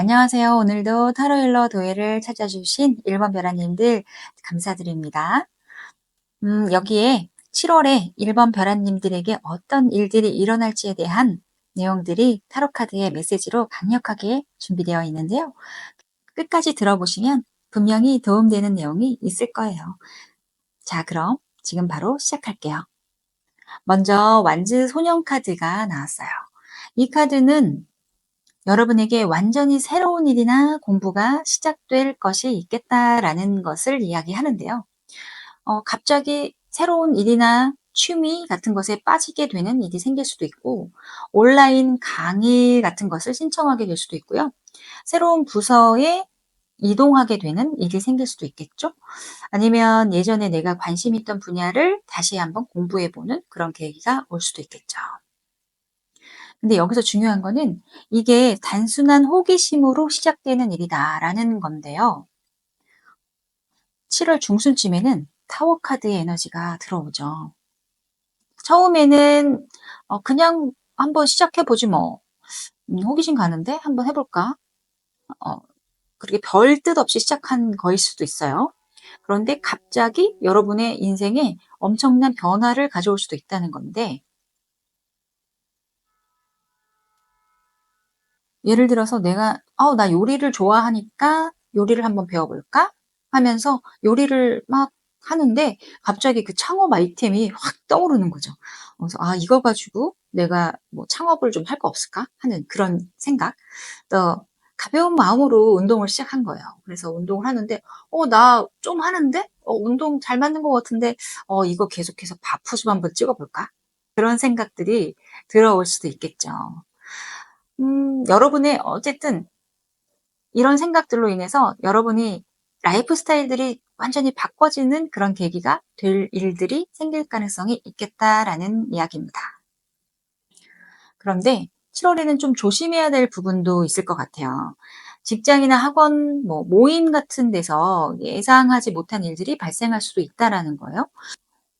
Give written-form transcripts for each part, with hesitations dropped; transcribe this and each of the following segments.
안녕하세요. 오늘도 타로일러 도예를 찾아주신 1번 벼라님들 감사드립니다. 여기에 7월에 1번 벼라님들에게 어떤 일들이 일어날지에 대한 내용들이 타로카드의 메시지로 강력하게 준비되어 있는데요. 끝까지 들어보시면 분명히 도움되는 내용이 있을 거예요. 자, 그럼 지금 바로 시작할게요. 먼저 완즈 소년 카드가 나왔어요. 이 카드는 여러분에게 완전히 새로운 일이나 공부가 시작될 것이 있겠다라는 것을 이야기하는데요. 갑자기 새로운 일이나 취미 같은 것에 빠지게 되는 일이 생길 수도 있고, 온라인 강의 같은 것을 신청하게 될 수도 있고요. 새로운 부서에 이동하게 되는 일이 생길 수도 있겠죠. 아니면 예전에 내가 관심 있던 분야를 다시 한번 공부해보는 그런 계기가 올 수도 있겠죠. 근데 여기서 중요한 거는 이게 단순한 호기심으로 시작되는 일이다라는 건데요. 7월 중순쯤에는 타워 카드의 에너지가 들어오죠. 처음에는 그냥 한번 시작해보지 뭐. 호기심 가는데 한번 해볼까? 어, 그렇게 별 뜻 없이 시작한 거일 수도 있어요. 그런데 갑자기 여러분의 인생에 엄청난 변화를 가져올 수도 있다는 건데, 예를 들어서 내가 나 요리를 좋아하니까 요리를 한번 배워볼까? 하면서 요리를 막 하는데 갑자기 그 창업 아이템이 확 떠오르는 거죠. 그래서 이거 가지고 내가 뭐 창업을 좀 할 거 없을까? 하는 그런 생각. 또 가벼운 마음으로 운동을 시작한 거예요. 그래서 운동을 하는데 나 좀 하는데? 운동 잘 맞는 것 같은데 이거 계속해서 밥푸 한번 찍어볼까? 그런 생각들이 들어올 수도 있겠죠. 여러분의 어쨌든 이런 생각들로 인해서 여러분이 라이프 스타일들이 완전히 바꿔지는 그런 계기가 될 일들이 생길 가능성이 있겠다라는 이야기입니다. 그런데 7월에는 좀 조심해야 될 부분도 있을 것 같아요. 직장이나 학원, 모임 같은 데서 예상하지 못한 일들이 발생할 수도 있다라는 거예요.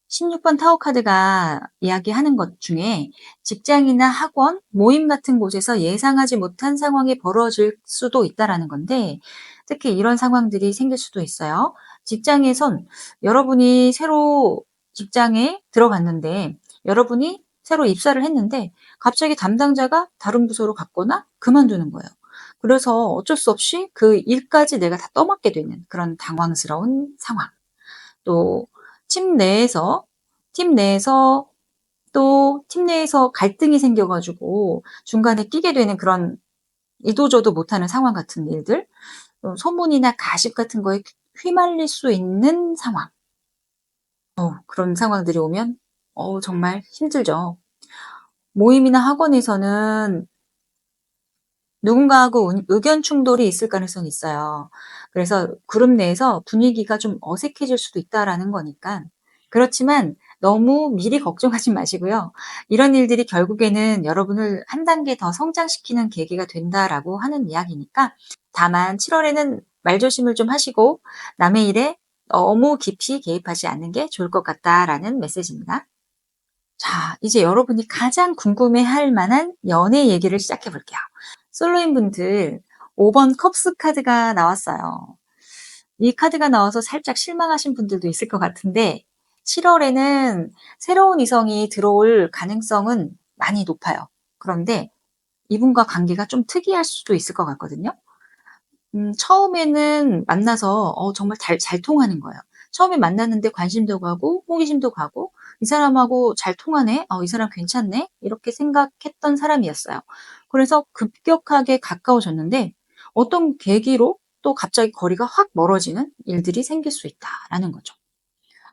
16번 타워 카드가 이야기하는 것 중에 직장이나 학원, 모임 같은 곳에서 예상하지 못한 상황이 벌어질 수도 있다라는 건데, 특히 이런 상황들이 생길 수도 있어요. 직장에선 여러분이 새로 직장에 들어갔는데, 여러분이 새로 입사를 했는데 갑자기 담당자가 다른 부서로 갔거나 그만두는 거예요. 그래서 어쩔 수 없이 그 일까지 내가 다 떠맡게 되는 그런 당황스러운 상황. 또 팀 내에서 팀 내에서 또 팀 내에서 갈등이 생겨 가지고 중간에 끼게 되는 그런 이도 저도 못하는 상황 같은 일들, 소문이나 가십 같은 거에 휘말릴 수 있는 상황. 그런 상황들이 오면 정말 힘들죠. 모임이나 학원에서는 누군가하고 의견 충돌이 있을 가능성이 있어요. 그래서 그룹 내에서 분위기가 좀 어색해질 수도 있다라는 거니까. 그렇지만 너무 미리 걱정하지 마시고요. 이런 일들이 결국에는 여러분을 한 단계 더 성장시키는 계기가 된다라고 하는 이야기니까, 다만 7월에는 말조심을 좀 하시고 남의 일에 너무 깊이 개입하지 않는 게 좋을 것 같다라는 메시지입니다. 자, 이제 여러분이 가장 궁금해할 만한 연애 얘기를 시작해 볼게요. 솔로인 분들 5번 컵스 카드가 나왔어요. 이 카드가 나와서 살짝 실망하신 분들도 있을 것 같은데, 7월에는 새로운 이성이 들어올 가능성은 많이 높아요. 그런데 이분과 관계가 좀 특이할 수도 있을 것 같거든요. 처음에는 만나서 정말 잘 통하는 거예요. 처음에 만났는데 관심도 가고 호기심도 가고 '이 사람하고 잘 통하네. 이 사람 괜찮네.' 이렇게 생각했던 사람이었어요. 그래서 급격하게 가까워졌는데 어떤 계기로 또 갑자기 거리가 확 멀어지는 일들이 생길 수 있다라는 거죠.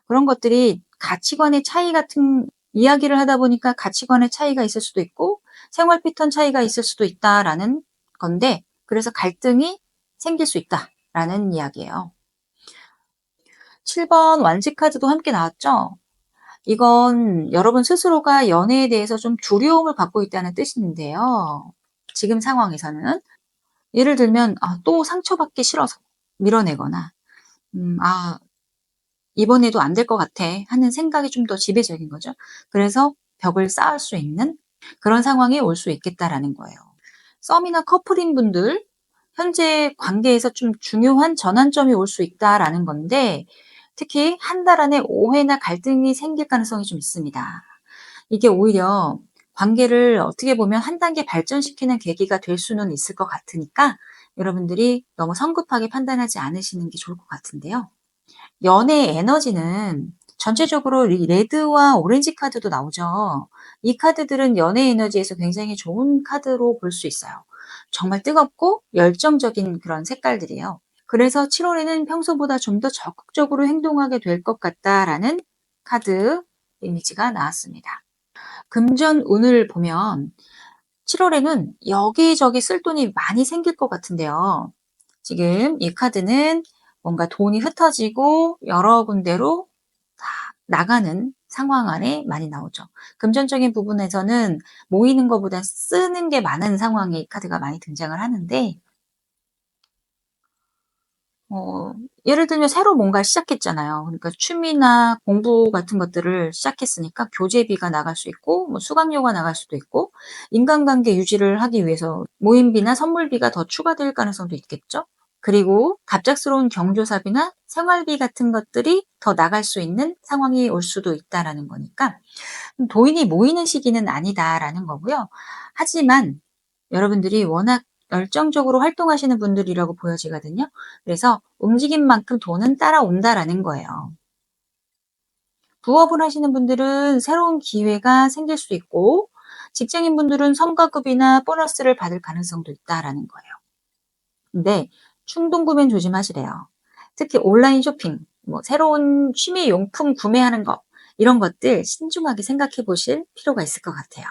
그런 것들이 가치관의 차이 같은 이야기를 하다 보니까 가치관의 차이가 있을 수도 있고 생활 패턴 차이가 있을 수도 있다라는 건데, 그래서 갈등이 생길 수 있다라는 이야기예요. 7번 완지 카드도 함께 나왔죠? 이건 여러분 스스로가 연애에 대해서 좀 두려움을 갖고 있다는 뜻인데요. 지금 상황에서는 예를 들면 또 상처받기 싫어서 밀어내거나, '이번에도 안 될 것 같아.' 하는 생각이 좀 더 지배적인 거죠. 그래서 벽을 쌓을 수 있는 그런 상황이 올 수 있겠다라는 거예요. 썸이나 커플인 분들, 현재 관계에서 좀 중요한 전환점이 올 수 있다라는 건데 특히 한 달 안에 오해나 갈등이 생길 가능성이 좀 있습니다. 이게 오히려 관계를 어떻게 보면 한 단계 발전시키는 계기가 될 수는 있을 것 같으니까 여러분들이 너무 성급하게 판단하지 않으시는 게 좋을 것 같은데요. 연애의 에너지는 전체적으로 이 레드와 오렌지 카드도 나오죠. 이 카드들은 연애 에너지에서 굉장히 좋은 카드로 볼 수 있어요. 정말 뜨겁고 열정적인 그런 색깔들이에요. 그래서 7월에는 평소보다 좀 더 적극적으로 행동하게 될 것 같다라는 카드 이미지가 나왔습니다. 금전 운을 보면 7월에는 여기저기 쓸 돈이 많이 생길 것 같은데요. 지금 이 카드는 뭔가 돈이 흩어지고 여러 군데로 다 나가는 상황 안에 많이 나오죠. 금전적인 부분에서는 모이는 것보다 쓰는 게 많은 상황의 카드가 많이 등장을 하는데 예를 들면 새로 뭔가를 시작했잖아요. 그러니까 취미나 공부 같은 것들을 시작했으니까 교재비가 나갈 수 있고 뭐 수강료가 나갈 수도 있고 인간관계 유지를 하기 위해서 모임비나 선물비가 더 추가될 가능성도 있겠죠. 그리고 갑작스러운 경조사비나 생활비 같은 것들이 더 나갈 수 있는 상황이 올 수도 있다라는 거니까 돈이 모이는 시기는 아니다라는 거고요. 하지만 여러분들이 워낙 열정적으로 활동하시는 분들이라고 보여지거든요. 그래서 움직인 만큼 돈은 따라온다라는 거예요. 부업을 하시는 분들은 새로운 기회가 생길 수 있고 직장인 분들은 성과급이나 보너스를 받을 가능성도 있다라는 거예요. 근데 충동 구매는 조심하시래요. 특히 온라인 쇼핑, 뭐 새로운 취미 용품 구매하는 거 이런 것들 신중하게 생각해 보실 필요가 있을 것 같아요.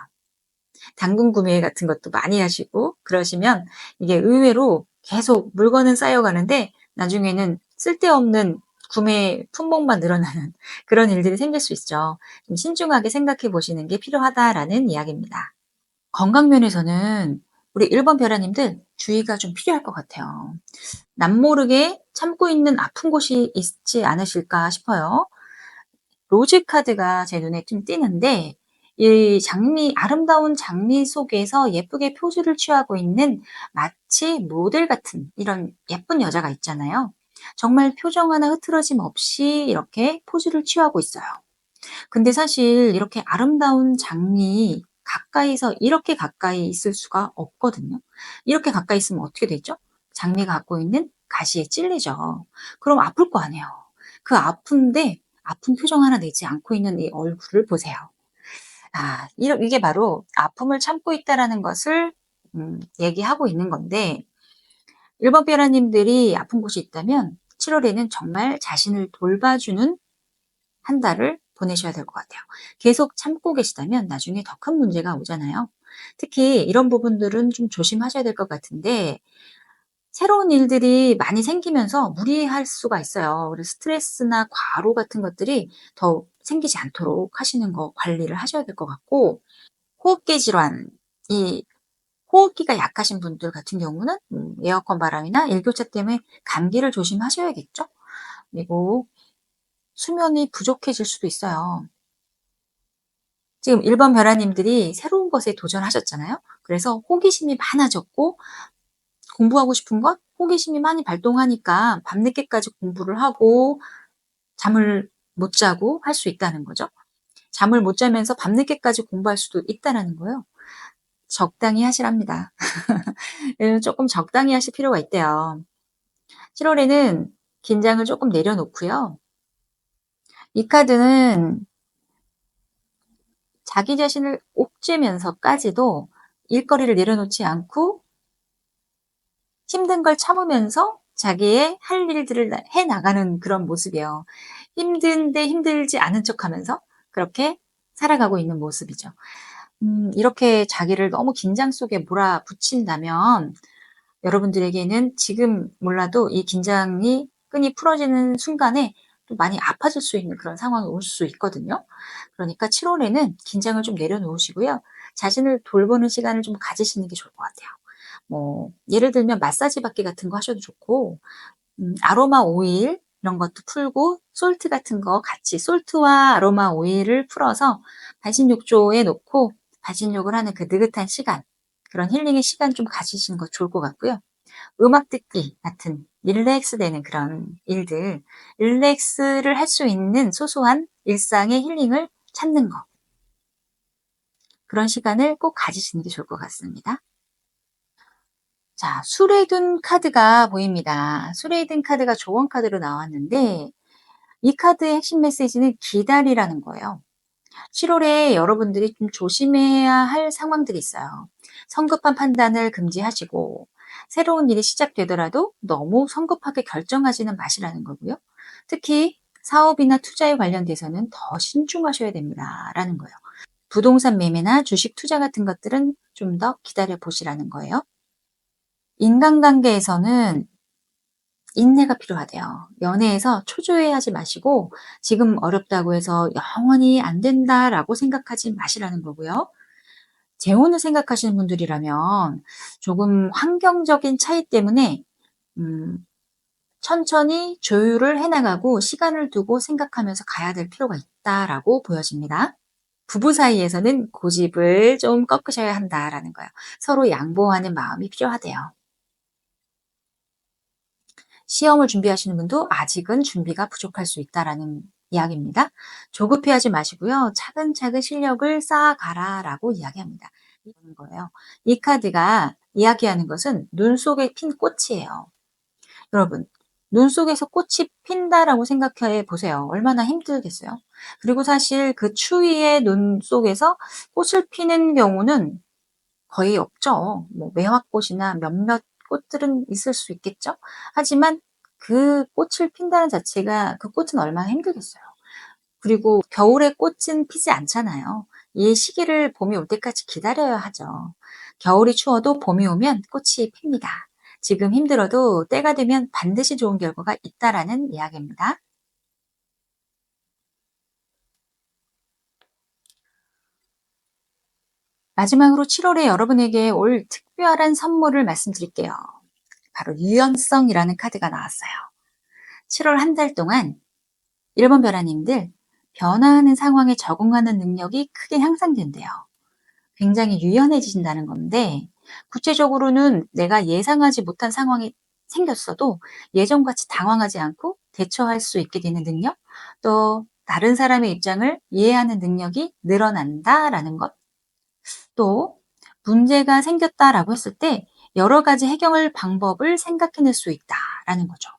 당근 구매 같은 것도 많이 하시고 그러시면 이게 의외로 계속 물건은 쌓여가는데 나중에는 쓸데없는 구매 품목만 늘어나는 그런 일들이 생길 수 있죠. 좀 신중하게 생각해 보시는 게 필요하다라는 이야기입니다. 건강 면에서는 우리 1번 벼라님들 주의가 좀 필요할 것 같아요. 남모르게 참고 있는 아픈 곳이 있지 않으실까 싶어요. 로즈 카드가 제 눈에 좀 띄는데 이 장미 아름다운 장미 속에서 예쁘게 포즈를 취하고 있는 마치 모델 같은 이런 예쁜 여자가 있잖아요. 정말 표정 하나 흐트러짐 없이 이렇게 포즈를 취하고 있어요. 근데 사실 이렇게 아름다운 장미 가까이서 이렇게 가까이 있을 수가 없거든요. 이렇게 가까이 있으면 어떻게 되죠? 장미가 갖고 있는 가시에 찔리죠. 그럼 아플 거 아니에요. 그 아픈데 아픈 표정 하나 내지 않고 있는 이 얼굴을 보세요. 이게 바로 아픔을 참고 있다라는 것을 얘기하고 있는 건데 일본 벼라님들이 아픈 곳이 있다면 7월에는 정말 자신을 돌봐주는 한 달을 보내셔야 될 것 같아요. 계속 참고 계시다면 나중에 더 큰 문제가 오잖아요. 특히 이런 부분들은 좀 조심하셔야 될 것 같은데 새로운 일들이 많이 생기면서 무리할 수가 있어요. 그래서 스트레스나 과로 같은 것들이 더 생기지 않도록 하시는 거 관리를 하셔야 될 것 같고 호흡기 질환, 이 호흡기가 약하신 분들 같은 경우는 에어컨 바람이나 일교차 때문에 감기를 조심하셔야겠죠. 그리고 수면이 부족해질 수도 있어요. 지금 1번 벼라님들이 새로운 것에 도전하셨잖아요. 그래서 호기심이 많아졌고 공부하고 싶은 것, 호기심이 많이 발동하니까 밤늦게까지 공부를 하고 잠을 못 자고 할 수 있다는 거죠. 잠을 못 자면서 밤늦게까지 공부할 수도 있다는 거예요. 적당히 하시랍니다. 조금 적당히 하실 필요가 있대요. 7월에는 긴장을 조금 내려놓고요. 이 카드는 자기 자신을 옥죄면서까지도 일거리를 내려놓지 않고 힘든 걸 참으면서 자기의 할 일들을 해 나가는 그런 모습이에요. 힘든데 힘들지 않은 척하면서 그렇게 살아가고 있는 모습이죠. 이렇게 자기를 너무 긴장 속에 몰아붙인다면 여러분들에게는 지금 몰라도 이 긴장이 끈이 풀어지는 순간에 또 많이 아파질 수 있는 그런 상황이 올 수 있거든요. 그러니까 7월에는 긴장을 좀 내려놓으시고요. 자신을 돌보는 시간을 좀 가지시는 게 좋을 것 같아요. 뭐 예를 들면 마사지 받기 같은 거 하셔도 좋고 아로마 오일 이런 것도 풀고 솔트 같은 거 같이 솔트와 아로마 오일을 풀어서 반신욕조에 놓고 반신욕을 하는 그 느긋한 시간 그런 힐링의 시간 좀 가지시는 거 좋을 것 같고요. 음악 듣기 같은 릴렉스 되는 그런 일들, 릴렉스를 할 수 있는 소소한 일상의 힐링을 찾는 거. 그런 시간을 꼭 가지시는 게 좋을 것 같습니다. 자, 술에 든 카드가 보입니다. 술에 든 카드가 조언 카드로 나왔는데 이 카드의 핵심 메시지는 기다리라는 거예요. 7월에 여러분들이 좀 조심해야 할 상황들이 있어요. 성급한 판단을 금지하시고 새로운 일이 시작되더라도 너무 성급하게 결정하지는 마시라는 거고요. 특히 사업이나 투자에 관련돼서는 더 신중하셔야 됩니다라는 거예요. 부동산 매매나 주식 투자 같은 것들은 좀 더 기다려 보시라는 거예요. 인간관계에서는 인내가 필요하대요. 연애에서 초조해하지 마시고 지금 어렵다고 해서 영원히 안 된다라고 생각하지 마시라는 거고요. 재혼을 생각하시는 분들이라면 조금 환경적인 차이 때문에 음, 천천히 조율을 해나가고 시간을 두고 생각하면서 가야 될 필요가 있다라고 보여집니다. 부부 사이에서는 고집을 좀 꺾으셔야 한다라는 거예요. 서로 양보하는 마음이 필요하대요. 시험을 준비하시는 분도 아직은 준비가 부족할 수 있다라는 이야기입니다. 조급해하지 마시고요. 차근차근 실력을 쌓아가라라고 이야기합니다. 이런 거예요. 이 카드가 이야기하는 것은 눈 속에 핀 꽃이에요. 여러분, 눈 속에서 꽃이 핀다라고 생각해 보세요. 얼마나 힘들겠어요. 그리고 사실 그 추위의 눈 속에서 꽃을 피는 경우는 거의 없죠. 뭐 매화꽃이나 몇몇 꽃들은 있을 수 있겠죠. 하지만 그 꽃을 핀다는 자체가 그 꽃은 얼마나 힘들겠어요. 그리고 겨울에 꽃은 피지 않잖아요. 이 시기를 봄이 올 때까지 기다려야 하죠. 겨울이 추워도 봄이 오면 꽃이 핍니다. 지금 힘들어도 때가 되면 반드시 좋은 결과가 있다라는 이야기입니다. 마지막으로 7월에 여러분에게 올 특별한 선물을 말씀드릴게요. 바로 유연성이라는 카드가 나왔어요. 7월 한 달 동안 1번 변화님들 변화하는 상황에 적응하는 능력이 크게 향상된대요. 굉장히 유연해지신다는 건데 구체적으로는 내가 예상하지 못한 상황이 생겼어도 예전같이 당황하지 않고 대처할 수 있게 되는 능력, 또 다른 사람의 입장을 이해하는 능력이 늘어난다라는 것, 또 문제가 생겼다라고 했을 때 여러 가지 해결 방법을 생각해낼 수 있다라는 거죠.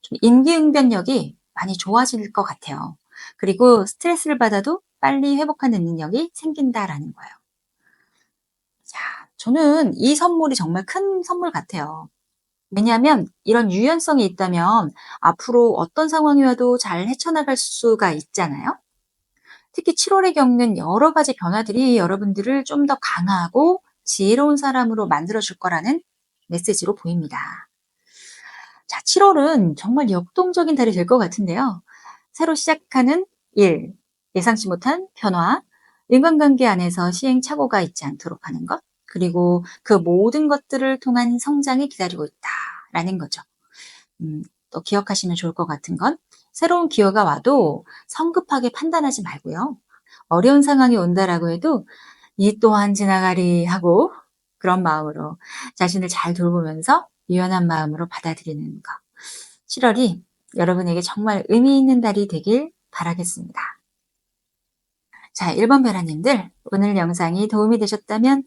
좀 인기응변력이 많이 좋아질 것 같아요. 그리고 스트레스를 받아도 빨리 회복하는 능력이 생긴다라는 거예요. 자, 저는 이 선물이 정말 큰 선물 같아요. 왜냐하면 이런 유연성이 있다면 앞으로 어떤 상황이 와도 잘 헤쳐나갈 수가 있잖아요. 특히 7월에 겪는 여러 가지 변화들이 여러분들을 좀 더 강하고 지혜로운 사람으로 만들어줄 거라는 메시지로 보입니다. 자, 7월은 정말 역동적인 달이 될 것 같은데요. 새로 시작하는 일, 예상치 못한 변화, 인간관계 안에서 시행착오가 있지 않도록 하는 것, 그리고 그 모든 것들을 통한 성장이 기다리고 있다라는 거죠. 또 기억하시면 좋을 것 같은 건 새로운 기회가 와도 성급하게 판단하지 말고요. 어려운 상황이 온다라고 해도 이 또한 지나가리 하고 그런 마음으로 자신을 잘 돌보면서 유연한 마음으로 받아들이는 것. 7월이 여러분에게 정말 의미 있는 달이 되길 바라겠습니다. 자, 1번 변화님들, 오늘 영상이 도움이 되셨다면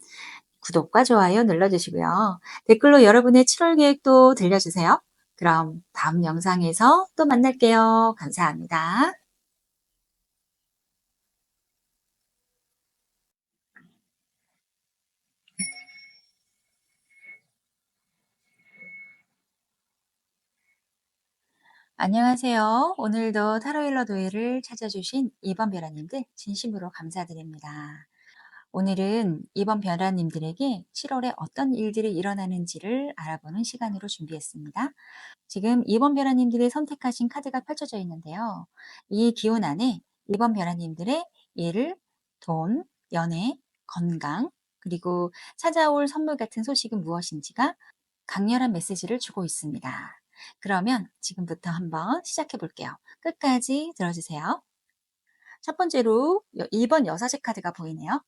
구독과 좋아요 눌러주시고요. 댓글로 여러분의 7월 계획도 들려주세요. 그럼 다음 영상에서 또 만날게요. 감사합니다. 안녕하세요. 오늘도 타로일러 도의를 찾아주신 2번 변화님들 진심으로 감사드립니다. 오늘은 2번 변화님들에게 7월에 어떤 일들이 일어나는지를 알아보는 시간으로 준비했습니다. 지금 2번 변화님들이 선택하신 카드가 펼쳐져 있는데요. 이 기운 안에 2번 변화님들의 일, 돈, 연애, 건강, 그리고 찾아올 선물 같은 소식은 무엇인지가 강렬한 메시지를 주고 있습니다. 그러면 지금부터 한번 시작해 볼게요. 끝까지 들어주세요. 첫 번째로 2번 여사제 카드가 보이네요.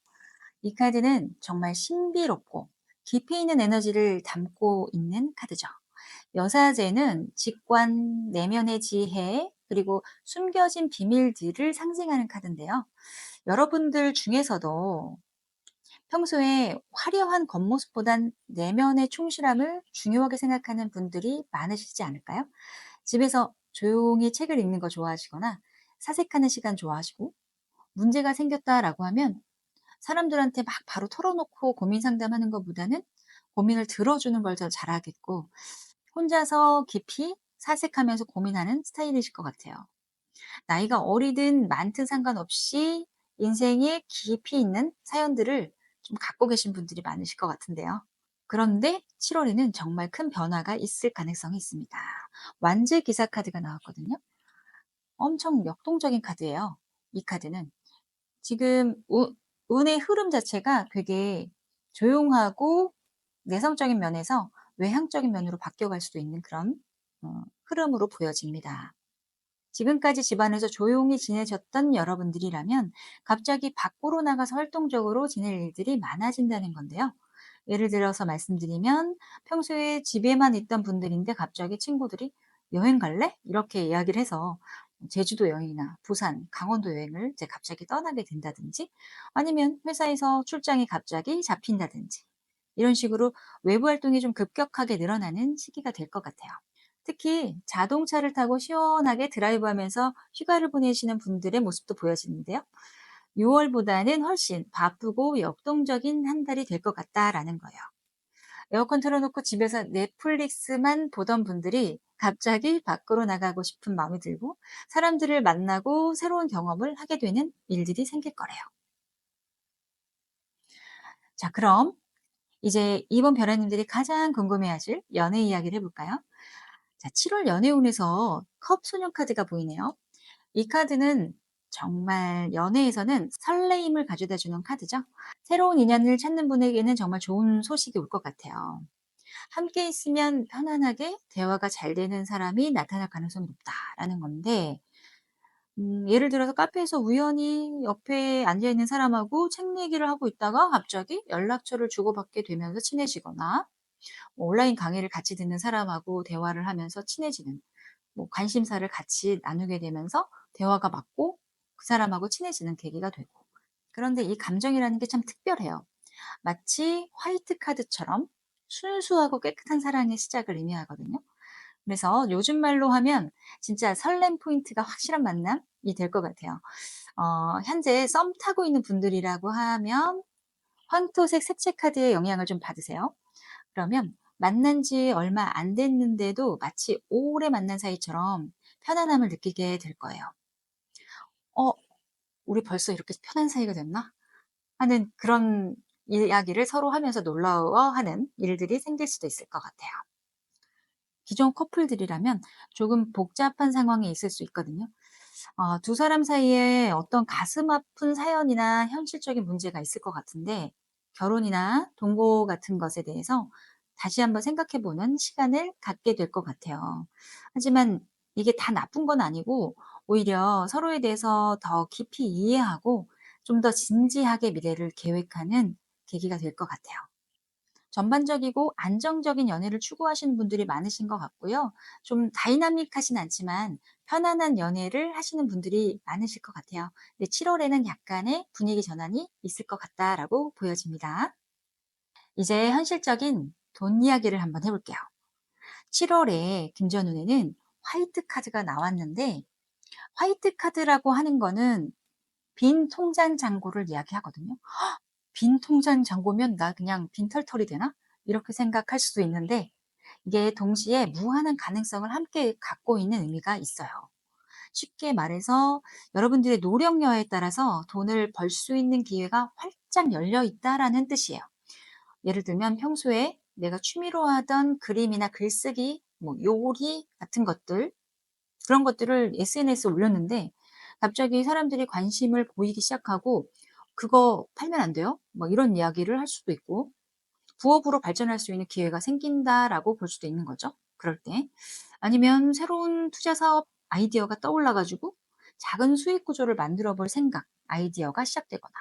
이 카드는 정말 신비롭고 깊이 있는 에너지를 담고 있는 카드죠. 여사제는 직관, 내면의 지혜, 그리고 숨겨진 비밀들을 상징하는 카드인데요. 여러분들 중에서도 평소에 화려한 겉모습보단 내면의 충실함을 중요하게 생각하는 분들이 많으시지 않을까요? 집에서 조용히 책을 읽는 거 좋아하시거나 사색하는 시간 좋아하시고, 문제가 생겼다라고 하면 사람들한테 막 바로 털어놓고 고민 상담하는 것보다는 고민을 들어주는 걸 더 잘하겠고, 혼자서 깊이 사색하면서 고민하는 스타일이실 것 같아요. 나이가 어리든 많든 상관없이 인생에 깊이 있는 사연들을 좀 갖고 계신 분들이 많으실 것 같은데요. 그런데 7월에는 정말 큰 변화가 있을 가능성이 있습니다. 완제 기사 카드가 나왔거든요. 엄청 역동적인 카드예요. 이 카드는 지금 운의 흐름 자체가 되게 조용하고 내성적인 면에서 외향적인 면으로 바뀌어갈 수도 있는 그런 흐름으로 보여집니다. 지금까지 집안에서 조용히 지내셨던 여러분들이라면 갑자기 밖으로 나가서 활동적으로 지낼 일들이 많아진다는 건데요. 예를 들어서 말씀드리면 평소에 집에만 있던 분들인데 갑자기 친구들이 여행 갈래? 이렇게 이야기를 해서 제주도 여행이나 부산, 강원도 여행을 이제 갑자기 떠나게 된다든지, 아니면 회사에서 출장이 갑자기 잡힌다든지, 이런 식으로 외부 활동이 좀 급격하게 늘어나는 시기가 될 것 같아요. 특히 자동차를 타고 시원하게 드라이브하면서 휴가를 보내시는 분들의 모습도 보여지는데요. 6월보다는 훨씬 바쁘고 역동적인 한 달이 될 것 같다라는 거예요. 에어컨 틀어놓고 집에서 넷플릭스만 보던 분들이 갑자기 밖으로 나가고 싶은 마음이 들고 사람들을 만나고 새로운 경험을 하게 되는 일들이 생길 거래요. 자, 그럼 이제 이번 별하님들이 가장 궁금해하실 연애 이야기를 해볼까요? 자, 7월 연애운에서 컵 소년 카드가 보이네요. 이 카드는 정말 연애에서는 설레임을 가져다 주는 카드죠. 새로운 인연을 찾는 분에게는 정말 좋은 소식이 올 것 같아요. 함께 있으면 편안하게 대화가 잘 되는 사람이 나타날 가능성이 높다라는 건데, 예를 들어서 카페에서 우연히 옆에 앉아 있는 사람하고 책 얘기를 하고 있다가 갑자기 연락처를 주고받게 되면서 친해지거나, 뭐 온라인 강의를 같이 듣는 사람하고 대화를 하면서 친해지는, 뭐 관심사를 같이 나누게 되면서 대화가 맞고 그 사람하고 친해지는 계기가 되고. 그런데 이 감정이라는 게 참 특별해요. 마치 화이트 카드처럼 순수하고 깨끗한 사랑의 시작을 의미하거든요. 그래서 요즘 말로 하면 진짜 설렘 포인트가 확실한 만남이 될 것 같아요. 현재 썸 타고 있는 분들이라고 하면 황토색 색채 카드의 영향을 좀 받으세요. 그러면 만난 지 얼마 안 됐는데도 마치 오래 만난 사이처럼 편안함을 느끼게 될 거예요. '어 우리 벌써 이렇게 편한 사이가 됐나?' 하는 그런 이야기를 서로 하면서 놀라워하는 일들이 생길 수도 있을 것 같아요. 기존 커플들이라면 조금 복잡한 상황에 있을 수 있거든요. 두 사람 사이에 어떤 가슴 아픈 사연이나 현실적인 문제가 있을 것 같은데, 결혼이나 동거 같은 것에 대해서 다시 한번 생각해 보는 시간을 갖게 될 것 같아요. 하지만 이게 다 나쁜 건 아니고 오히려 서로에 대해서 더 깊이 이해하고 좀 더 진지하게 미래를 계획하는 계기가 될 것 같아요. 전반적이고 안정적인 연애를 추구하시는 분들이 많으신 것 같고요. 좀 다이나믹하진 않지만 편안한 연애를 하시는 분들이 많으실 것 같아요. 근데 7월에는 약간의 분위기 전환이 있을 것 같다라고 보여집니다. 이제 현실적인 돈 이야기를 한번 해볼게요. 7월에 금전운에는 화이트 카드가 나왔는데, 화이트 카드라고 하는 거는 빈 통장 잔고를 이야기하거든요. 빈 통장 잔고면 '나 그냥 빈털털이 되나?' 이렇게 생각할 수도 있는데, 이게 동시에 무한한 가능성을 함께 갖고 있는 의미가 있어요. 쉽게 말해서 여러분들의 노력여에 따라서 돈을 벌 수 있는 기회가 활짝 열려 있다라는 뜻이에요. 예를 들면 평소에 내가 취미로 하던 그림이나 글쓰기, 뭐 요리 같은 것들, 그런 것들을 SNS에 올렸는데 갑자기 사람들이 관심을 보이기 시작하고 "그거 팔면 안 돼요?" 뭐 이런 이야기를 할 수도 있고, 부업으로 발전할 수 있는 기회가 생긴다라고 볼 수도 있는 거죠, 그럴 때. 아니면 새로운 투자 사업 아이디어가 떠올라 가지고 작은 수익 구조를 만들어 볼 생각, 아이디어가 시작되거나,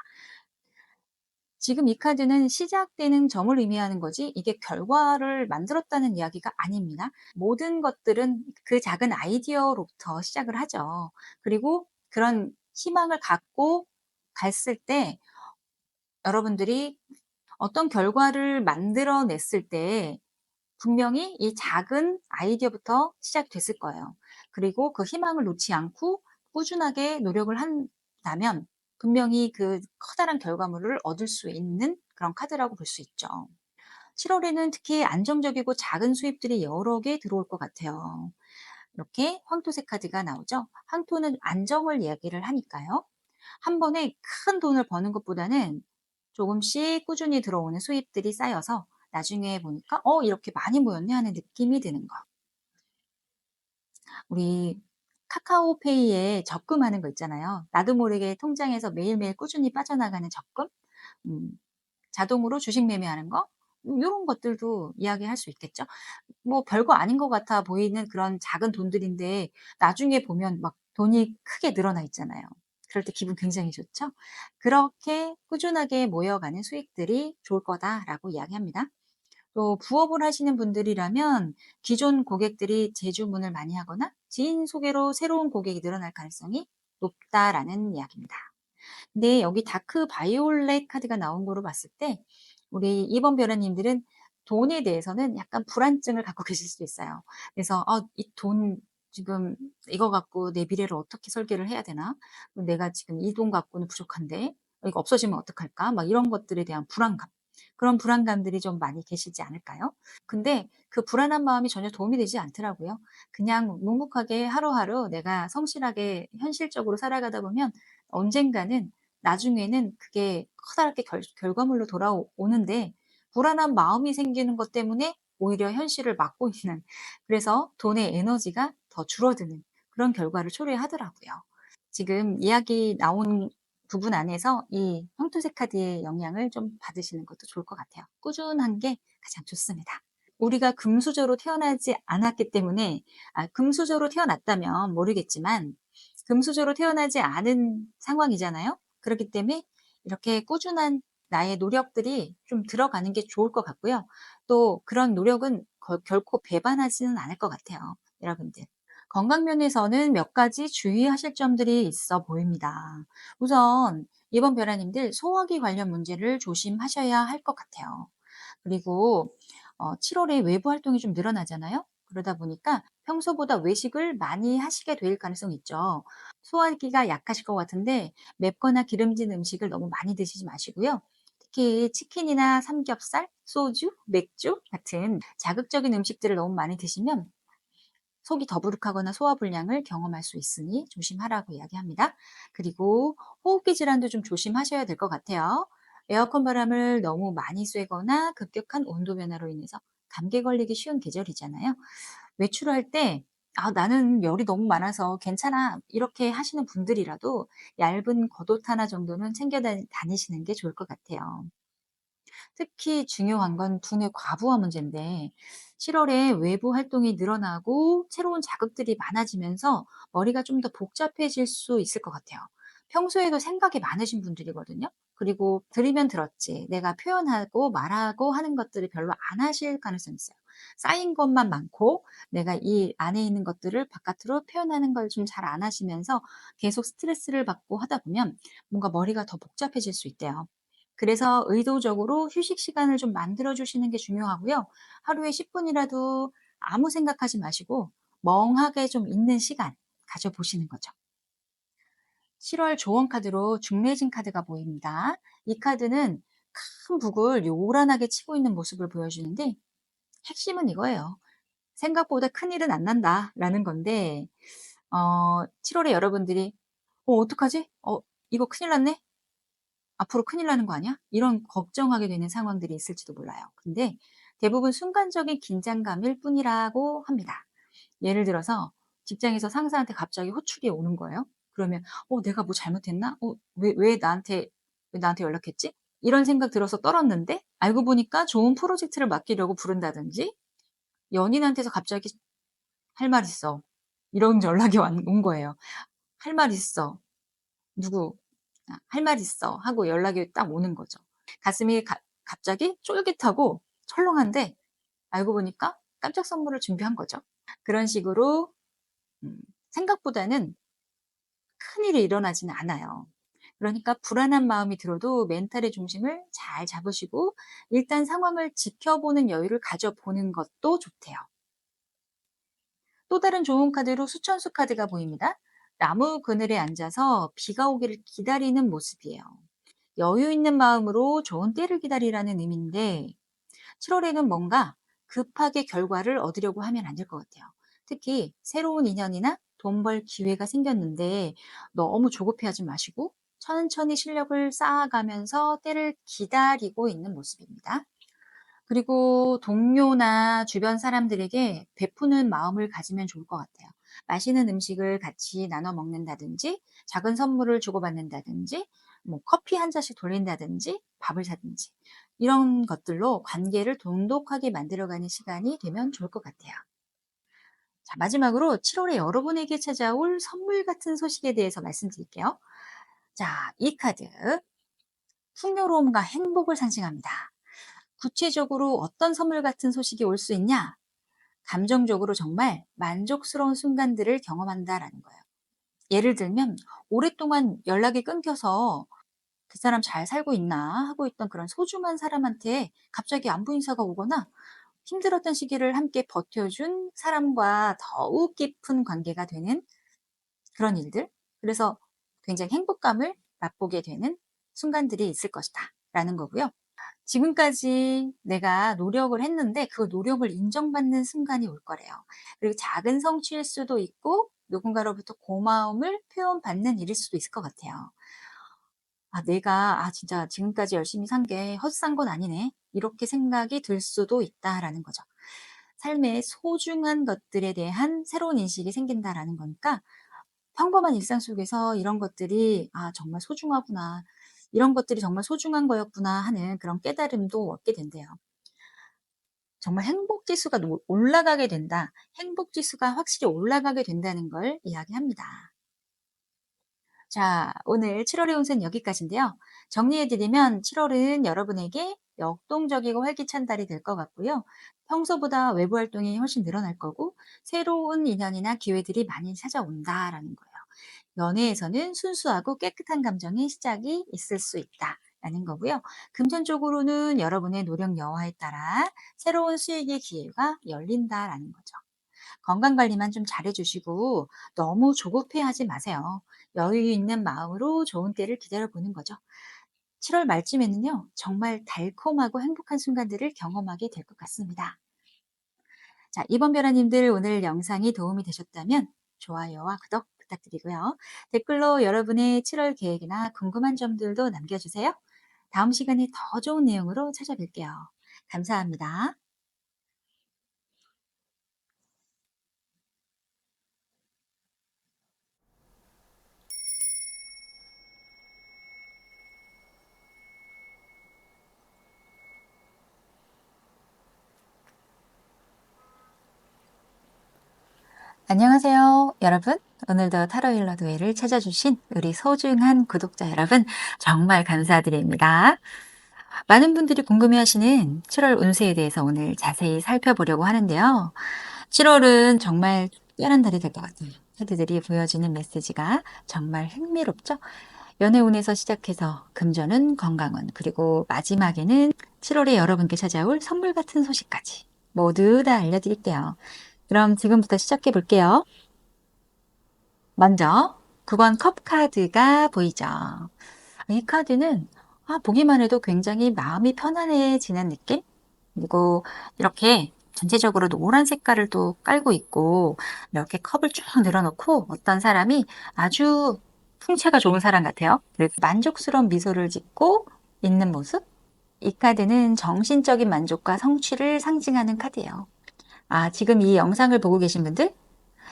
지금 이 카드는 시작되는 점을 의미하는 거지 이게 결과를 만들었다는 이야기가 아닙니다. 모든 것들은 그 작은 아이디어로부터 시작을 하죠. 그리고 그런 희망을 갖고 갔을 때 여러분들이 어떤 결과를 만들어냈을 때 분명히 이 작은 아이디어부터 시작됐을 거예요. 그리고 그 희망을 놓지 않고 꾸준하게 노력을 한다면 분명히 그 커다란 결과물을 얻을 수 있는 그런 카드라고 볼 수 있죠. 7월에는 특히 안정적이고 작은 수입들이 여러 개 들어올 것 같아요. 이렇게 황토색 카드가 나오죠. 황토는 안정을 이야기를 하니까요. 한 번에 큰 돈을 버는 것보다는 조금씩 꾸준히 들어오는 수입들이 쌓여서 나중에 보니까 이렇게 많이 모였네 하는 느낌이 드는 거. 우리 카카오페이에 적금하는 거 있잖아요. 나도 모르게 통장에서 매일매일 꾸준히 빠져나가는 적금, 음, 자동으로 주식 매매하는 거, 요런 것들도 이야기할 수 있겠죠. 뭐 별거 아닌 것 같아 보이는 그런 작은 돈들인데 나중에 보면 막 돈이 크게 늘어나 있잖아요. 그럴 때 기분 굉장히 좋죠. 그렇게 꾸준하게 모여가는 수익들이 좋을 거다라고 이야기합니다. 또 부업을 하시는 분들이라면 기존 고객들이 재주문을 많이 하거나 지인 소개로 새로운 고객이 늘어날 가능성이 높다라는 이야기입니다. 근데 여기 다크 바이올렛 카드가 나온 거로 봤을 때 우리 2번 별아님들은 돈에 대해서는 약간 불안증을 갖고 계실 수 있어요. 그래서 이 돈 지금 이거 갖고 내 미래를 어떻게 설계를 해야 되나? 내가 지금 이 돈 갖고는 부족한데 이거 없어지면 어떡할까? 막 이런 것들에 대한 불안감. 그런 불안감들이 좀 많이 계시지 않을까요? 근데 그 불안한 마음이 전혀 도움이 되지 않더라고요. 그냥 묵묵하게 하루하루 내가 성실하게 현실적으로 살아가다 보면 언젠가는 나중에는 그게 커다랗게 결과물로 돌아오는데 불안한 마음이 생기는 것 때문에 오히려 현실을 막고 있는 그래서 돈의 에너지가 더 줄어드는 그런 결과를 초래하더라고요. 지금 이야기 나온 부분 안에서 이 황토색 카드의 영향을 좀 받으시는 것도 좋을 것 같아요. 꾸준한 게 가장 좋습니다. 우리가 금수저로 태어나지 않았기 때문에 금수저로 태어났다면 모르겠지만 금수저로 태어나지 않은 상황이잖아요. 그렇기 때문에 이렇게 꾸준한 나의 노력들이 좀 들어가는 게 좋을 것 같고요. 또 그런 노력은 결코 배반하지는 않을 것 같아요. 여러분들. 건강 면에서는 몇 가지 주의하실 점들이 있어 보입니다. 우선 이번 별아님들 소화기 관련 문제를 조심하셔야 할 것 같아요. 그리고 7월에 외부 활동이 좀 늘어나잖아요. 그러다 보니까 평소보다 외식을 많이 하시게 될 가능성이 있죠. 소화기가 약하실 것 같은데 맵거나 기름진 음식을 너무 많이 드시지 마시고요. 특히 치킨이나 삼겹살, 소주, 맥주 같은 자극적인 음식들을 너무 많이 드시면 속이 더부룩하거나 소화불량을 경험할 수 있으니 조심하라고 이야기합니다. 그리고 호흡기 질환도 좀 조심하셔야 될 것 같아요. 에어컨 바람을 너무 많이 쐬거나 급격한 온도 변화로 인해서 감기 걸리기 쉬운 계절이잖아요. 외출할 때 나는 열이 너무 많아서 괜찮아. 이렇게 하시는 분들이라도 얇은 겉옷 하나 정도는 챙겨 다니시는 게 좋을 것 같아요. 특히 중요한 건 두뇌 과부하 문제인데 7월에 외부 활동이 늘어나고 새로운 자극들이 많아지면서 머리가 좀 더 복잡해질 수 있을 것 같아요. 평소에도 생각이 많으신 분들이거든요. 그리고 들으면 들었지 내가 표현하고 말하고 하는 것들을 별로 안 하실 가능성이 있어요. 쌓인 것만 많고 내가 이 안에 있는 것들을 바깥으로 표현하는 걸 좀 잘 안 하시면서 계속 스트레스를 받고 하다 보면 뭔가 머리가 더 복잡해질 수 있대요. 그래서 의도적으로 휴식 시간을 좀 만들어 주시는 게 중요하고요. 하루에 10 분이라도 아무 생각하지 마시고 멍하게 좀 있는 시간 가져 보시는 거죠. 7월 조언 카드로 중매진 카드가 보입니다. 이 카드는 큰 북을 요란하게 치고 있는 모습을 보여주는데 핵심은 이거예요. 생각보다 큰일은 안 난다라는 건데 7월에 여러분들이 어떡하지? 이거 큰일 났네? 앞으로 큰일 나는 거 아니야? 이런 걱정하게 되는 상황들이 있을지도 몰라요. 근데 대부분 순간적인 긴장감일 뿐이라고 합니다. 예를 들어서 직장에서 상사한테 갑자기 호출이 오는 거예요. 그러면 내가 뭐 잘못했나? 왜 나한테 연락했지? 이런 생각 들어서 떨었는데 알고 보니까 좋은 프로젝트를 맡기려고 부른다든지 연인한테서 갑자기 "할 말 있어." 이런 연락이 온 거예요. "할 말 있어." 누구 "할 말 있어." 하고 연락이 딱 오는 거죠. 가슴이 갑자기 쫄깃하고 철렁한데 알고 보니까 깜짝 선물을 준비한 거죠. 그런 식으로 생각보다는 큰일이 일어나지는 않아요. 그러니까 불안한 마음이 들어도 멘탈의 중심을 잘 잡으시고 일단 상황을 지켜보는 여유를 가져보는 것도 좋대요. 또 다른 좋은 카드로 수천수 카드가 보입니다. 나무 그늘에 앉아서 비가 오기를 기다리는 모습이에요. 여유 있는 마음으로 좋은 때를 기다리라는 의미인데 7월에는 뭔가 급하게 결과를 얻으려고 하면 안 될 것 같아요. 특히 새로운 인연이나 돈 벌 기회가 생겼는데 너무 조급해하지 마시고 천천히 실력을 쌓아가면서 때를 기다리고 있는 모습입니다. 그리고 동료나 주변 사람들에게 베푸는 마음을 가지면 좋을 것 같아요. 맛있는 음식을 같이 나눠 먹는다든지, 작은 선물을 주고받는다든지, 뭐 커피 한 잔씩 돌린다든지, 밥을 사든지, 이런 것들로 관계를 돈독하게 만들어가는 시간이 되면 좋을 것 같아요. 자, 마지막으로 7월에 여러분에게 찾아올 선물 같은 소식에 대해서 말씀드릴게요. 자, 이 카드. 풍요로움과 행복을 상징합니다. 구체적으로 어떤 선물 같은 소식이 올 수 있냐? 감정적으로 정말 만족스러운 순간들을 경험한다라는 거예요. 예를 들면 오랫동안 연락이 끊겨서 그 사람 잘 살고 있나 하고 있던 그런 소중한 사람한테 갑자기 안부 인사가 오거나 힘들었던 시기를 함께 버텨준 사람과 더욱 깊은 관계가 되는 그런 일들. 그래서 굉장히 행복감을 맛보게 되는 순간들이 있을 것이다 라는 거고요. 지금까지 내가 노력을 했는데 그 노력을 인정받는 순간이 올 거래요. 그리고 작은 성취일 수도 있고 누군가로부터 고마움을 표현받는 일일 수도 있을 것 같아요. 아, 내가 진짜 지금까지 열심히 산 게 헛산 건 아니네. 이렇게 생각이 들 수도 있다라는 거죠. 삶의 소중한 것들에 대한 새로운 인식이 생긴다라는 거니까 평범한 일상 속에서 이런 것들이 정말 소중하구나. 이런 것들이 정말 소중한 거였구나 하는 그런 깨달음도 얻게 된대요. 정말 행복 지수가 올라가게 된다. 행복 지수가 확실히 올라가게 된다는 걸 이야기합니다. 자, 오늘 7월의 운세는 여기까지인데요. 정리해드리면 7월은 여러분에게 역동적이고 활기찬 달이 될 것 같고요. 평소보다 외부 활동이 훨씬 늘어날 거고 새로운 인연이나 기회들이 많이 찾아온다라는 거예요. 연애에서는 순수하고 깨끗한 감정의 시작이 있을 수 있다라는 거고요. 금전적으로는 여러분의 노력 여하에 따라 새로운 수익의 기회가 열린다라는 거죠. 건강 관리만 좀 잘해주시고 너무 조급해하지 마세요. 여유 있는 마음으로 좋은 때를 기다려보는 거죠. 7월 말쯤에는요, 정말 달콤하고 행복한 순간들을 경험하게 될 것 같습니다. 자, 이번 별아님들 오늘 영상이 도움이 되셨다면 좋아요와 구독 부탁드리고요. 댓글로 여러분의 7월 계획이나 궁금한 점들도 남겨주세요. 다음 시간에 더 좋은 내용으로 찾아뵐게요. 감사합니다. 안녕하세요, 여러분. 오늘도 타로일러 도회를 찾아주신 우리 소중한 구독자 여러분, 정말 감사드립니다. 많은 분들이 궁금해하시는 7월 운세에 대해서 오늘 자세히 살펴보려고 하는데요. 7월은 정말 특별한 달이 될 것 같아요. 카드들이 보여주는 메시지가 정말 흥미롭죠? 연애운에서 시작해서 금전운, 건강운, 그리고 마지막에는 7월에 여러분께 찾아올 선물 같은 소식까지 모두 다 알려드릴게요. 그럼 지금부터 시작해 볼게요. 먼저 9번 컵 카드가 보이죠. 이 카드는 보기만 해도 굉장히 마음이 편안해지는 느낌? 그리고 이렇게 전체적으로 노란 색깔을 또 깔고 있고 이렇게 컵을 쭉 늘어놓고 어떤 사람이 아주 풍채가 좋은 사람 같아요. 그리고 만족스러운 미소를 짓고 있는 모습? 이 카드는 정신적인 만족과 성취를 상징하는 카드예요. 지금 이 영상을 보고 계신 분들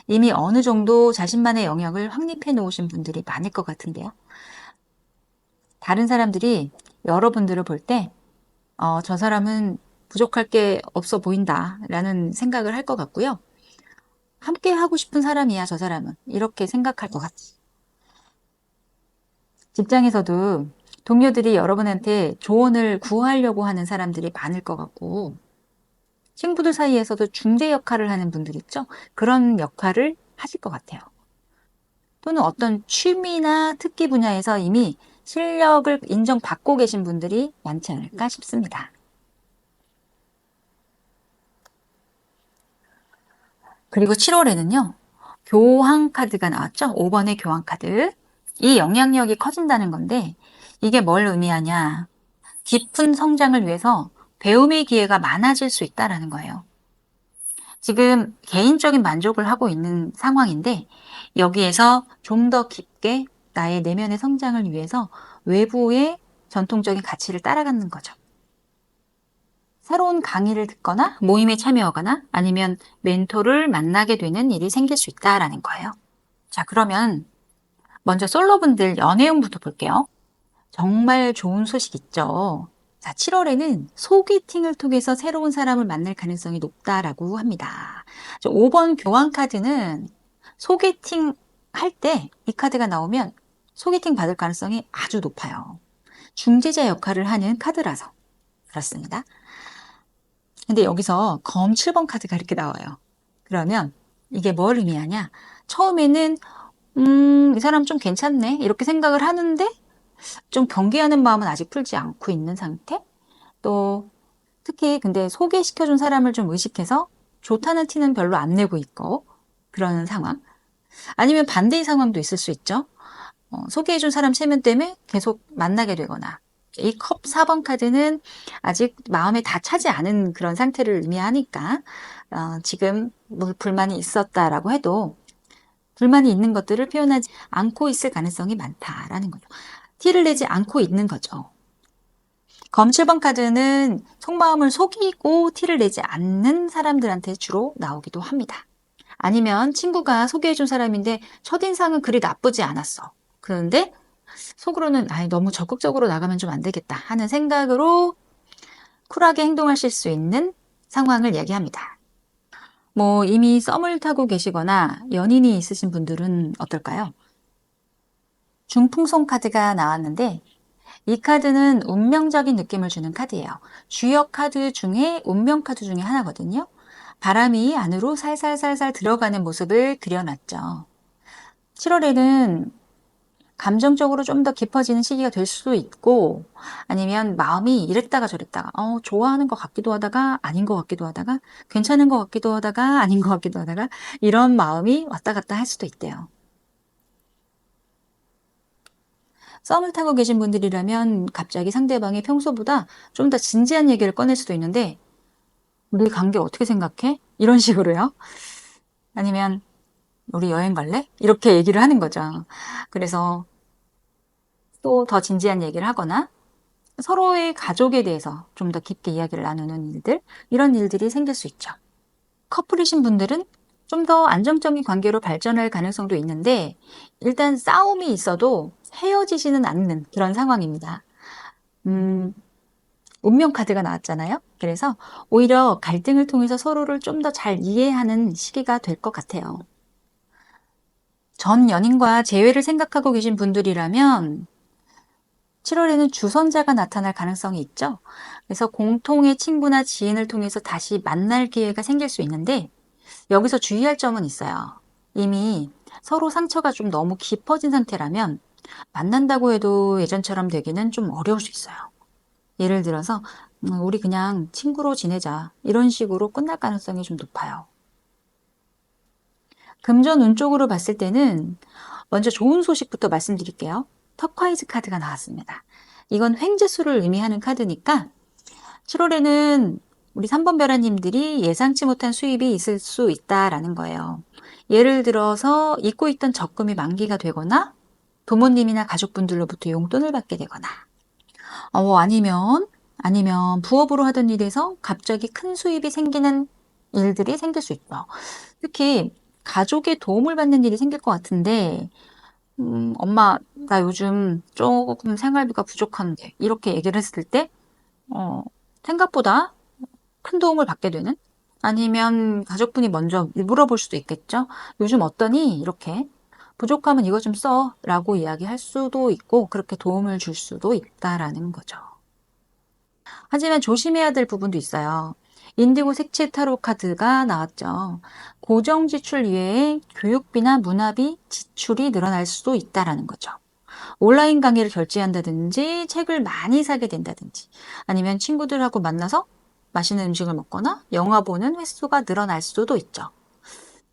이미 어느 정도 자신만의 영역을 확립해 놓으신 분들이 많을 것 같은데요. 다른 사람들이 여러분들을 볼 때, 저 사람은 부족할 게 없어 보인다 라는 생각을 할 것 같고요. 함께 하고 싶은 사람이야, 저 사람은. 이렇게 생각할 것 같아요. 직장에서도 동료들이 여러분한테 조언을 구하려고 하는 사람들이 많을 것 같고, 친구들 사이에서도 중재 역할을 하는 분들 있죠? 그런 역할을 하실 것 같아요. 또는 어떤 취미나 특기 분야에서 이미 실력을 인정받고 계신 분들이 많지 않을까 싶습니다. 그리고 7월에는요, 교황 카드가 나왔죠? 5번의 교황 카드. 이 영향력이 커진다는 건데, 이게 뭘 의미하냐? 깊은 성장을 위해서 배움의 기회가 많아질 수 있다라는 거예요. 지금 개인적인 만족을 하고 있는 상황인데, 여기에서 좀 더 깊게 나의 내면의 성장을 위해서 외부의 전통적인 가치를 따라가는 거죠. 새로운 강의를 듣거나 모임에 참여하거나 아니면 멘토를 만나게 되는 일이 생길 수 있다라는 거예요. 자, 그러면 먼저 솔로분들 연애운부터 볼게요. 정말 좋은 소식 있죠. 자, 7월에는 소개팅을 통해서 새로운 사람을 만날 가능성이 높다라고 합니다. 5번 교환 카드는 소개팅 할 때 이 카드가 나오면 소개팅 받을 가능성이 아주 높아요. 중재자 역할을 하는 카드라서 그렇습니다. 근데 여기서 검 7번 카드가 이렇게 나와요. 그러면 이게 뭘 의미하냐? 처음에는 이 사람 좀 괜찮네 이렇게 생각을 하는데 좀 경계하는 마음은 아직 풀지 않고 있는 상태? 또 특히 근데 소개시켜준 사람을 좀 의식해서 좋다는 티는 별로 안 내고 있고 그러는 상황. 아니면 반대의 상황도 있을 수 있죠. 소개해준 사람 체면 때문에 계속 만나게 되거나 이 컵 4번 카드는 아직 마음에 다 차지 않은 그런 상태를 의미하니까 지금 뭐 불만이 있었다라고 해도 불만이 있는 것들을 표현하지 않고 있을 가능성이 많다라는 거죠. 티를 내지 않고 있는 거죠. 검 7번 카드는 속마음을 속이고 티를 내지 않는 사람들한테 주로 나오기도 합니다. 아니면 친구가 소개해준 사람인데 첫인상은 그리 나쁘지 않았어. 그런데 속으로는 너무 적극적으로 나가면 좀 안 되겠다 하는 생각으로 쿨하게 행동하실 수 있는 상황을 얘기합니다. 뭐 이미 썸을 타고 계시거나 연인이 있으신 분들은 어떨까요? 중풍송 카드가 나왔는데 이 카드는 운명적인 느낌을 주는 카드예요. 주역 카드 중에 운명 카드 중에 하나거든요. 바람이 안으로 살살살살 들어가는 모습을 그려놨죠. 7월에는 감정적으로 좀 더 깊어지는 시기가 될 수도 있고 아니면 마음이 이랬다가 저랬다가 좋아하는 것 같기도 하다가 아닌 것 같기도 하다가 괜찮은 것 같기도 하다가 아닌 것 같기도 하다가 이런 마음이 왔다 갔다 할 수도 있대요. 썸을 타고 계신 분들이라면 갑자기 상대방이 평소보다 좀 더 진지한 얘기를 꺼낼 수도 있는데 우리 관계 어떻게 생각해? 이런 식으로요. 아니면 우리 여행 갈래? 이렇게 얘기를 하는 거죠. 그래서 또 더 진지한 얘기를 하거나 서로의 가족에 대해서 좀 더 깊게 이야기를 나누는 일들, 이런 일들이 생길 수 있죠. 커플이신 분들은 좀 더 안정적인 관계로 발전할 가능성도 있는데 일단 싸움이 있어도 헤어지지는 않는 그런 상황입니다. 음, 운명 카드가 나왔잖아요. 그래서 오히려 갈등을 통해서 서로를 좀 더 잘 이해하는 시기가 될 것 같아요. 전 연인과 재회를 생각하고 계신 분들이라면 7월에는 주선자가 나타날 가능성이 있죠. 그래서 공통의 친구나 지인을 통해서 다시 만날 기회가 생길 수 있는데 여기서 주의할 점은 있어요. 이미 서로 상처가 좀 너무 깊어진 상태라면 만난다고 해도 예전처럼 되기는 좀 어려울 수 있어요. 예를 들어서 우리 그냥 친구로 지내자 이런 식으로 끝날 가능성이 좀 높아요. 금전 운 쪽으로 봤을 때는 먼저 좋은 소식부터 말씀드릴게요. 터콰이즈 카드가 나왔습니다. 이건 횡재수를 의미하는 카드니까 7월에는 우리 3번 벼라님들이 예상치 못한 수입이 있을 수 있다라는 거예요. 예를 들어서 잊고 있던 적금이 만기가 되거나 부모님이나 가족분들로부터 용돈을 받게 되거나 아니면 부업으로 하던 일에서 갑자기 큰 수입이 생기는 일들이 생길 수 있죠. 특히 가족의 도움을 받는 일이 생길 것 같은데 엄마 나 요즘 조금 생활비가 부족한데 이렇게 얘기를 했을 때 생각보다 큰 도움을 받게 되는 아니면 가족분이 먼저 물어볼 수도 있겠죠. 요즘 어떠니? 이렇게 부족하면 이거 좀 써 라고 이야기할 수도 있고 그렇게 도움을 줄 수도 있다라는 거죠. 하지만 조심해야 될 부분도 있어요. 인디고 색채 타로 카드가 나왔죠. 고정 지출 이외에 교육비나 문화비 지출이 늘어날 수도 있다라는 거죠. 온라인 강의를 결제한다든지 책을 많이 사게 된다든지 아니면 친구들하고 만나서 맛있는 음식을 먹거나 영화 보는 횟수가 늘어날 수도 있죠.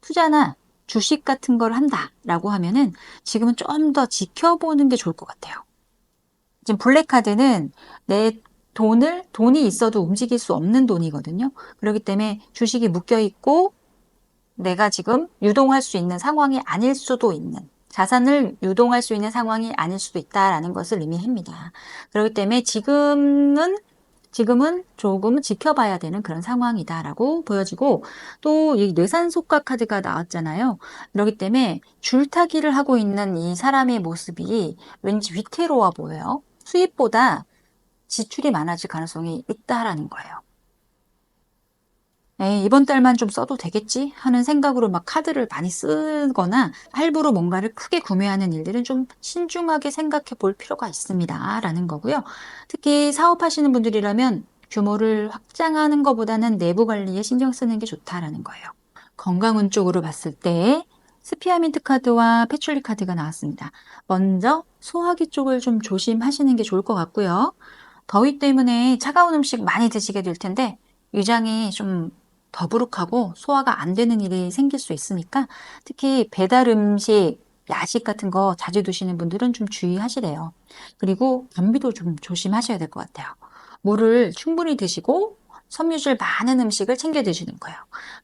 투자나 주식 같은 걸 한다라고 하면은 지금은 좀 더 지켜보는 게 좋을 것 같아요. 지금 블랙카드는 내 돈이 있어도 움직일 수 없는 돈이거든요. 그렇기 때문에 주식이 묶여 있고 내가 지금 유동할 수 있는 상황이 아닐 수도 있는 자산을 유동할 수 있는 상황이 아닐 수도 있다라는 것을 의미합니다. 그렇기 때문에 지금은 조금 지켜봐야 되는 그런 상황이다라고 보여지고 또 이 뇌산속각 카드가 나왔잖아요. 그렇기 때문에 줄타기를 하고 있는 이 사람의 모습이 왠지 위태로워 보여요. 수입보다 지출이 많아질 가능성이 있다라는 거예요. 에이, 이번 달만 좀 써도 되겠지 하는 생각으로 막 카드를 많이 쓰거나 할부로 뭔가를 크게 구매하는 일들은 좀 신중하게 생각해 볼 필요가 있습니다. 라는 거고요. 특히 사업하시는 분들이라면 규모를 확장하는 것보다는 내부 관리에 신경 쓰는 게 좋다라는 거예요. 건강운 쪽으로 봤을 때 스피아민트 카드와 패출리 카드가 나왔습니다. 먼저 소화기 쪽을 좀 조심하시는 게 좋을 것 같고요. 더위 때문에 차가운 음식 많이 드시게 될 텐데 위장이 좀 더부룩하고 소화가 안 되는 일이 생길 수 있으니까 특히 배달 음식, 야식 같은 거 자주 드시는 분들은 좀 주의하시래요. 그리고 감기도 좀 조심하셔야 될 것 같아요. 물을 충분히 드시고 섬유질 많은 음식을 챙겨 드시는 거예요.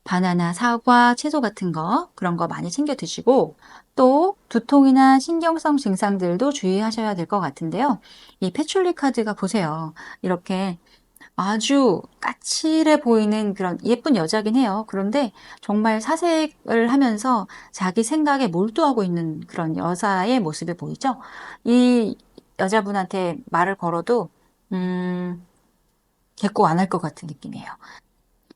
바나나, 사과, 채소 같은 거 그런 거 많이 챙겨 드시고 또 두통이나 신경성 증상들도 주의하셔야 될 것 같은데요. 이 패출리 카드가 보세요. 이렇게 아주 까칠해 보이는 그런 예쁜 여자긴 해요. 그런데 정말 사색을 하면서 자기 생각에 몰두하고 있는 그런 여자의 모습이 보이죠? 이 여자분한테 말을 걸어도 대꾸 안 할 것 같은 느낌이에요.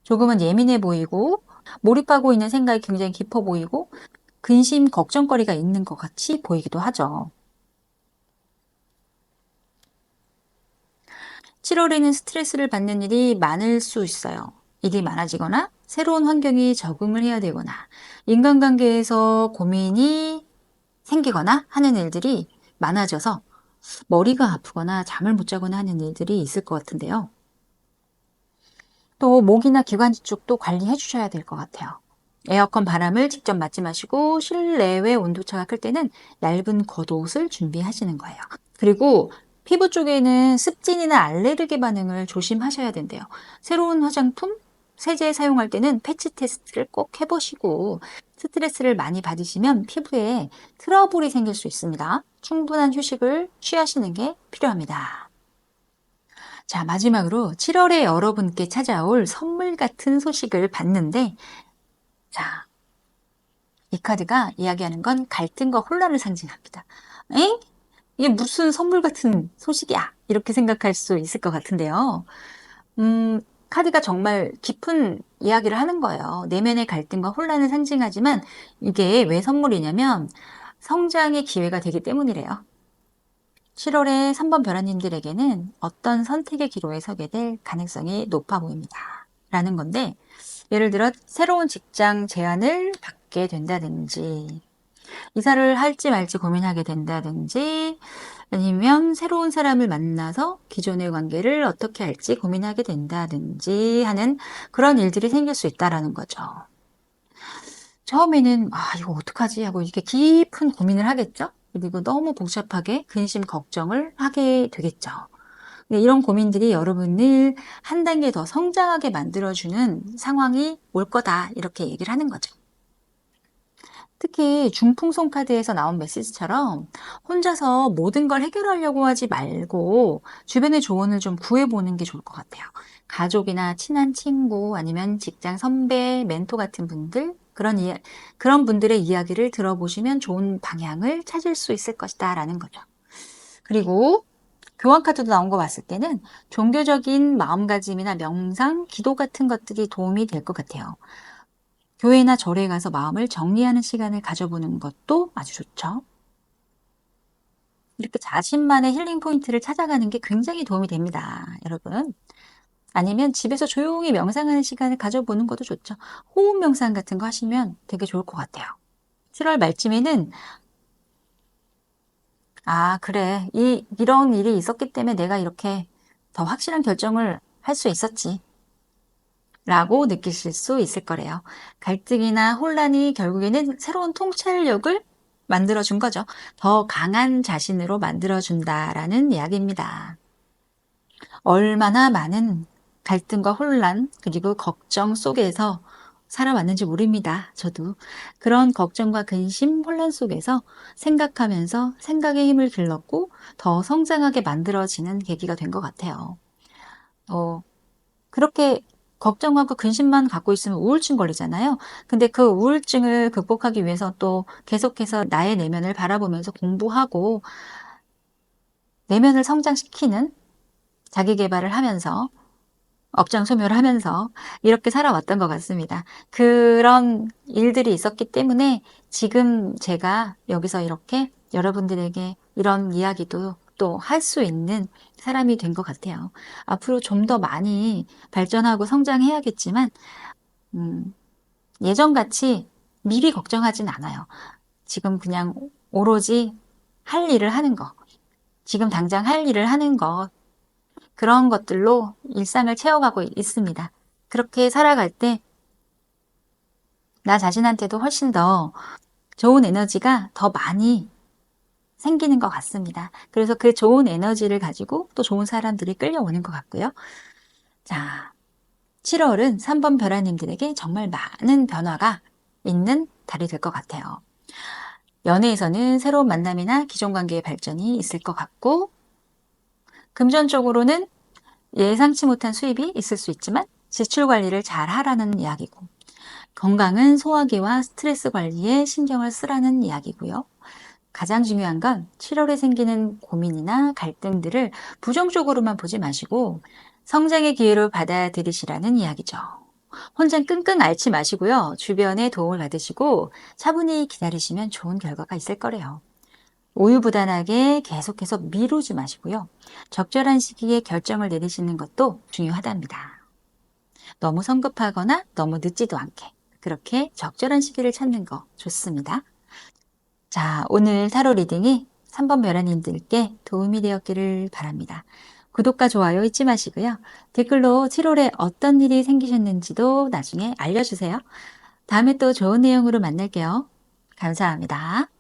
조금은 예민해 보이고 몰입하고 있는 생각이 굉장히 깊어 보이고 근심 걱정거리가 있는 것 같이 보이기도 하죠. 7월에는 스트레스를 받는 일이 많을 수 있어요. 일이 많아지거나 새로운 환경에 적응을 해야 되거나 인간관계에서 고민이 생기거나 하는 일들이 많아져서 머리가 아프거나 잠을 못 자거나 하는 일들이 있을 것 같은데요. 또 목이나 기관지 쪽도 관리해 주셔야 될 것 같아요. 에어컨 바람을 직접 맞지 마시고 실내외 온도차가 클 때는 얇은 겉옷을 준비하시는 거예요. 그리고 피부 쪽에는 습진이나 알레르기 반응을 조심하셔야 된대요. 새로운 화장품, 세제 사용할 때는 패치 테스트를 꼭 해보시고 스트레스를 많이 받으시면 피부에 트러블이 생길 수 있습니다. 충분한 휴식을 취하시는 게 필요합니다. 자, 마지막으로 7월에 여러분께 찾아올 선물 같은 소식을 봤는데, 자, 이 카드가 이야기하는 건 갈등과 혼란을 상징합니다. 엥? 이게 무슨 선물 같은 소식이야? 이렇게 생각할 수 있을 것 같은데요. 카드가 정말 깊은 이야기를 하는 거예요. 내면의 갈등과 혼란을 상징하지만 이게 왜 선물이냐면 성장의 기회가 되기 때문이래요. 7월에 3번 벼라님들에게는 어떤 선택의 기로에 서게 될 가능성이 높아 보입니다. 라는 건데, 예를 들어 새로운 직장 제안을 받게 된다든지, 이사를 할지 말지 고민하게 된다든지, 아니면 새로운 사람을 만나서 기존의 관계를 어떻게 할지 고민하게 된다든지 하는 그런 일들이 생길 수 있다라는 거죠. 처음에는 이거 어떡하지 하고 이렇게 깊은 고민을 하겠죠. 그리고 너무 복잡하게 근심 걱정을 하게 되겠죠. 이런 고민들이 여러분을 한 단계 더 성장하게 만들어주는 상황이 올 거다 이렇게 얘기를 하는 거죠. 특히 중풍선 카드에서 나온 메시지처럼 혼자서 모든 걸 해결하려고 하지 말고 주변의 조언을 좀 구해보는 게 좋을 것 같아요. 가족이나 친한 친구 아니면 직장 선배, 멘토 같은 분들 그런 분들의 이야기를 들어보시면 좋은 방향을 찾을 수 있을 것이다 라는 거죠. 그리고 교환 카드도 나온 거 봤을 때는 종교적인 마음가짐이나 명상, 기도 같은 것들이 도움이 될 것 같아요. 교회나 절에 가서 마음을 정리하는 시간을 가져보는 것도 아주 좋죠. 이렇게 자신만의 힐링 포인트를 찾아가는 게 굉장히 도움이 됩니다, 여러분. 아니면 집에서 조용히 명상하는 시간을 가져보는 것도 좋죠. 호흡 명상 같은 거 하시면 되게 좋을 것 같아요. 7월 말쯤에는 아, 그래. 이런 일이 있었기 때문에 내가 이렇게 더 확실한 결정을 할 수 있었지. 라고 느끼실 수 있을 거래요. 갈등이나 혼란이 결국에는 새로운 통찰력을 만들어준 거죠. 더 강한 자신으로 만들어준다라는 이야기입니다. 얼마나 많은 갈등과 혼란, 그리고 걱정 속에서 살아왔는지 모릅니다. 저도. 그런 걱정과 근심, 혼란 속에서 생각하면서 생각의 힘을 길렀고 더 성장하게 만들어지는 계기가 된 것 같아요. 그렇게 걱정하고 근심만 갖고 있으면 우울증 걸리잖아요. 근데 그 우울증을 극복하기 위해서 또 계속해서 나의 내면을 바라보면서 공부하고 내면을 성장시키는 자기 개발을 하면서 업장 소멸을 하면서 이렇게 살아왔던 것 같습니다. 그런 일들이 있었기 때문에 지금 제가 여기서 이렇게 여러분들에게 이런 이야기도 또 할 수 있는 사람이 된 것 같아요. 앞으로 좀 더 많이 발전하고 성장해야겠지만 예전같이 미리 걱정하진 않아요. 지금 그냥 오로지 할 일을 하는 거, 지금 당장 할 일을 하는 거, 그런 것들로 일상을 채워가고 있습니다. 그렇게 살아갈 때 나 자신한테도 훨씬 더 좋은 에너지가 더 많이 생기는 것 같습니다. 그래서 그 좋은 에너지를 가지고 또 좋은 사람들이 끌려오는 것 같고요. 자, 7월은 3번 벼라님들에게 정말 많은 변화가 있는 달이 될 것 같아요. 연애에서는 새로운 만남이나 기존 관계의 발전이 있을 것 같고, 금전적으로는 예상치 못한 수입이 있을 수 있지만 지출 관리를 잘 하라는 이야기고, 건강은 소화기와 스트레스 관리에 신경을 쓰라는 이야기고요. 가장 중요한 건 7월에 생기는 고민이나 갈등들을 부정적으로만 보지 마시고 성장의 기회로 받아들이시라는 이야기죠. 혼자 끙끙 앓지 마시고요. 주변의 도움을 받으시고 차분히 기다리시면 좋은 결과가 있을 거래요. 우유부단하게 계속해서 미루지 마시고요. 적절한 시기에 결정을 내리시는 것도 중요하답니다. 너무 성급하거나 너무 늦지도 않게 그렇게 적절한 시기를 찾는 거 좋습니다. 자, 오늘 타로 리딩이 3번 벼라님들께 도움이 되었기를 바랍니다. 구독과 좋아요 잊지 마시고요. 댓글로 7월에 어떤 일이 생기셨는지도 나중에 알려주세요. 다음에 또 좋은 내용으로 만날게요. 감사합니다.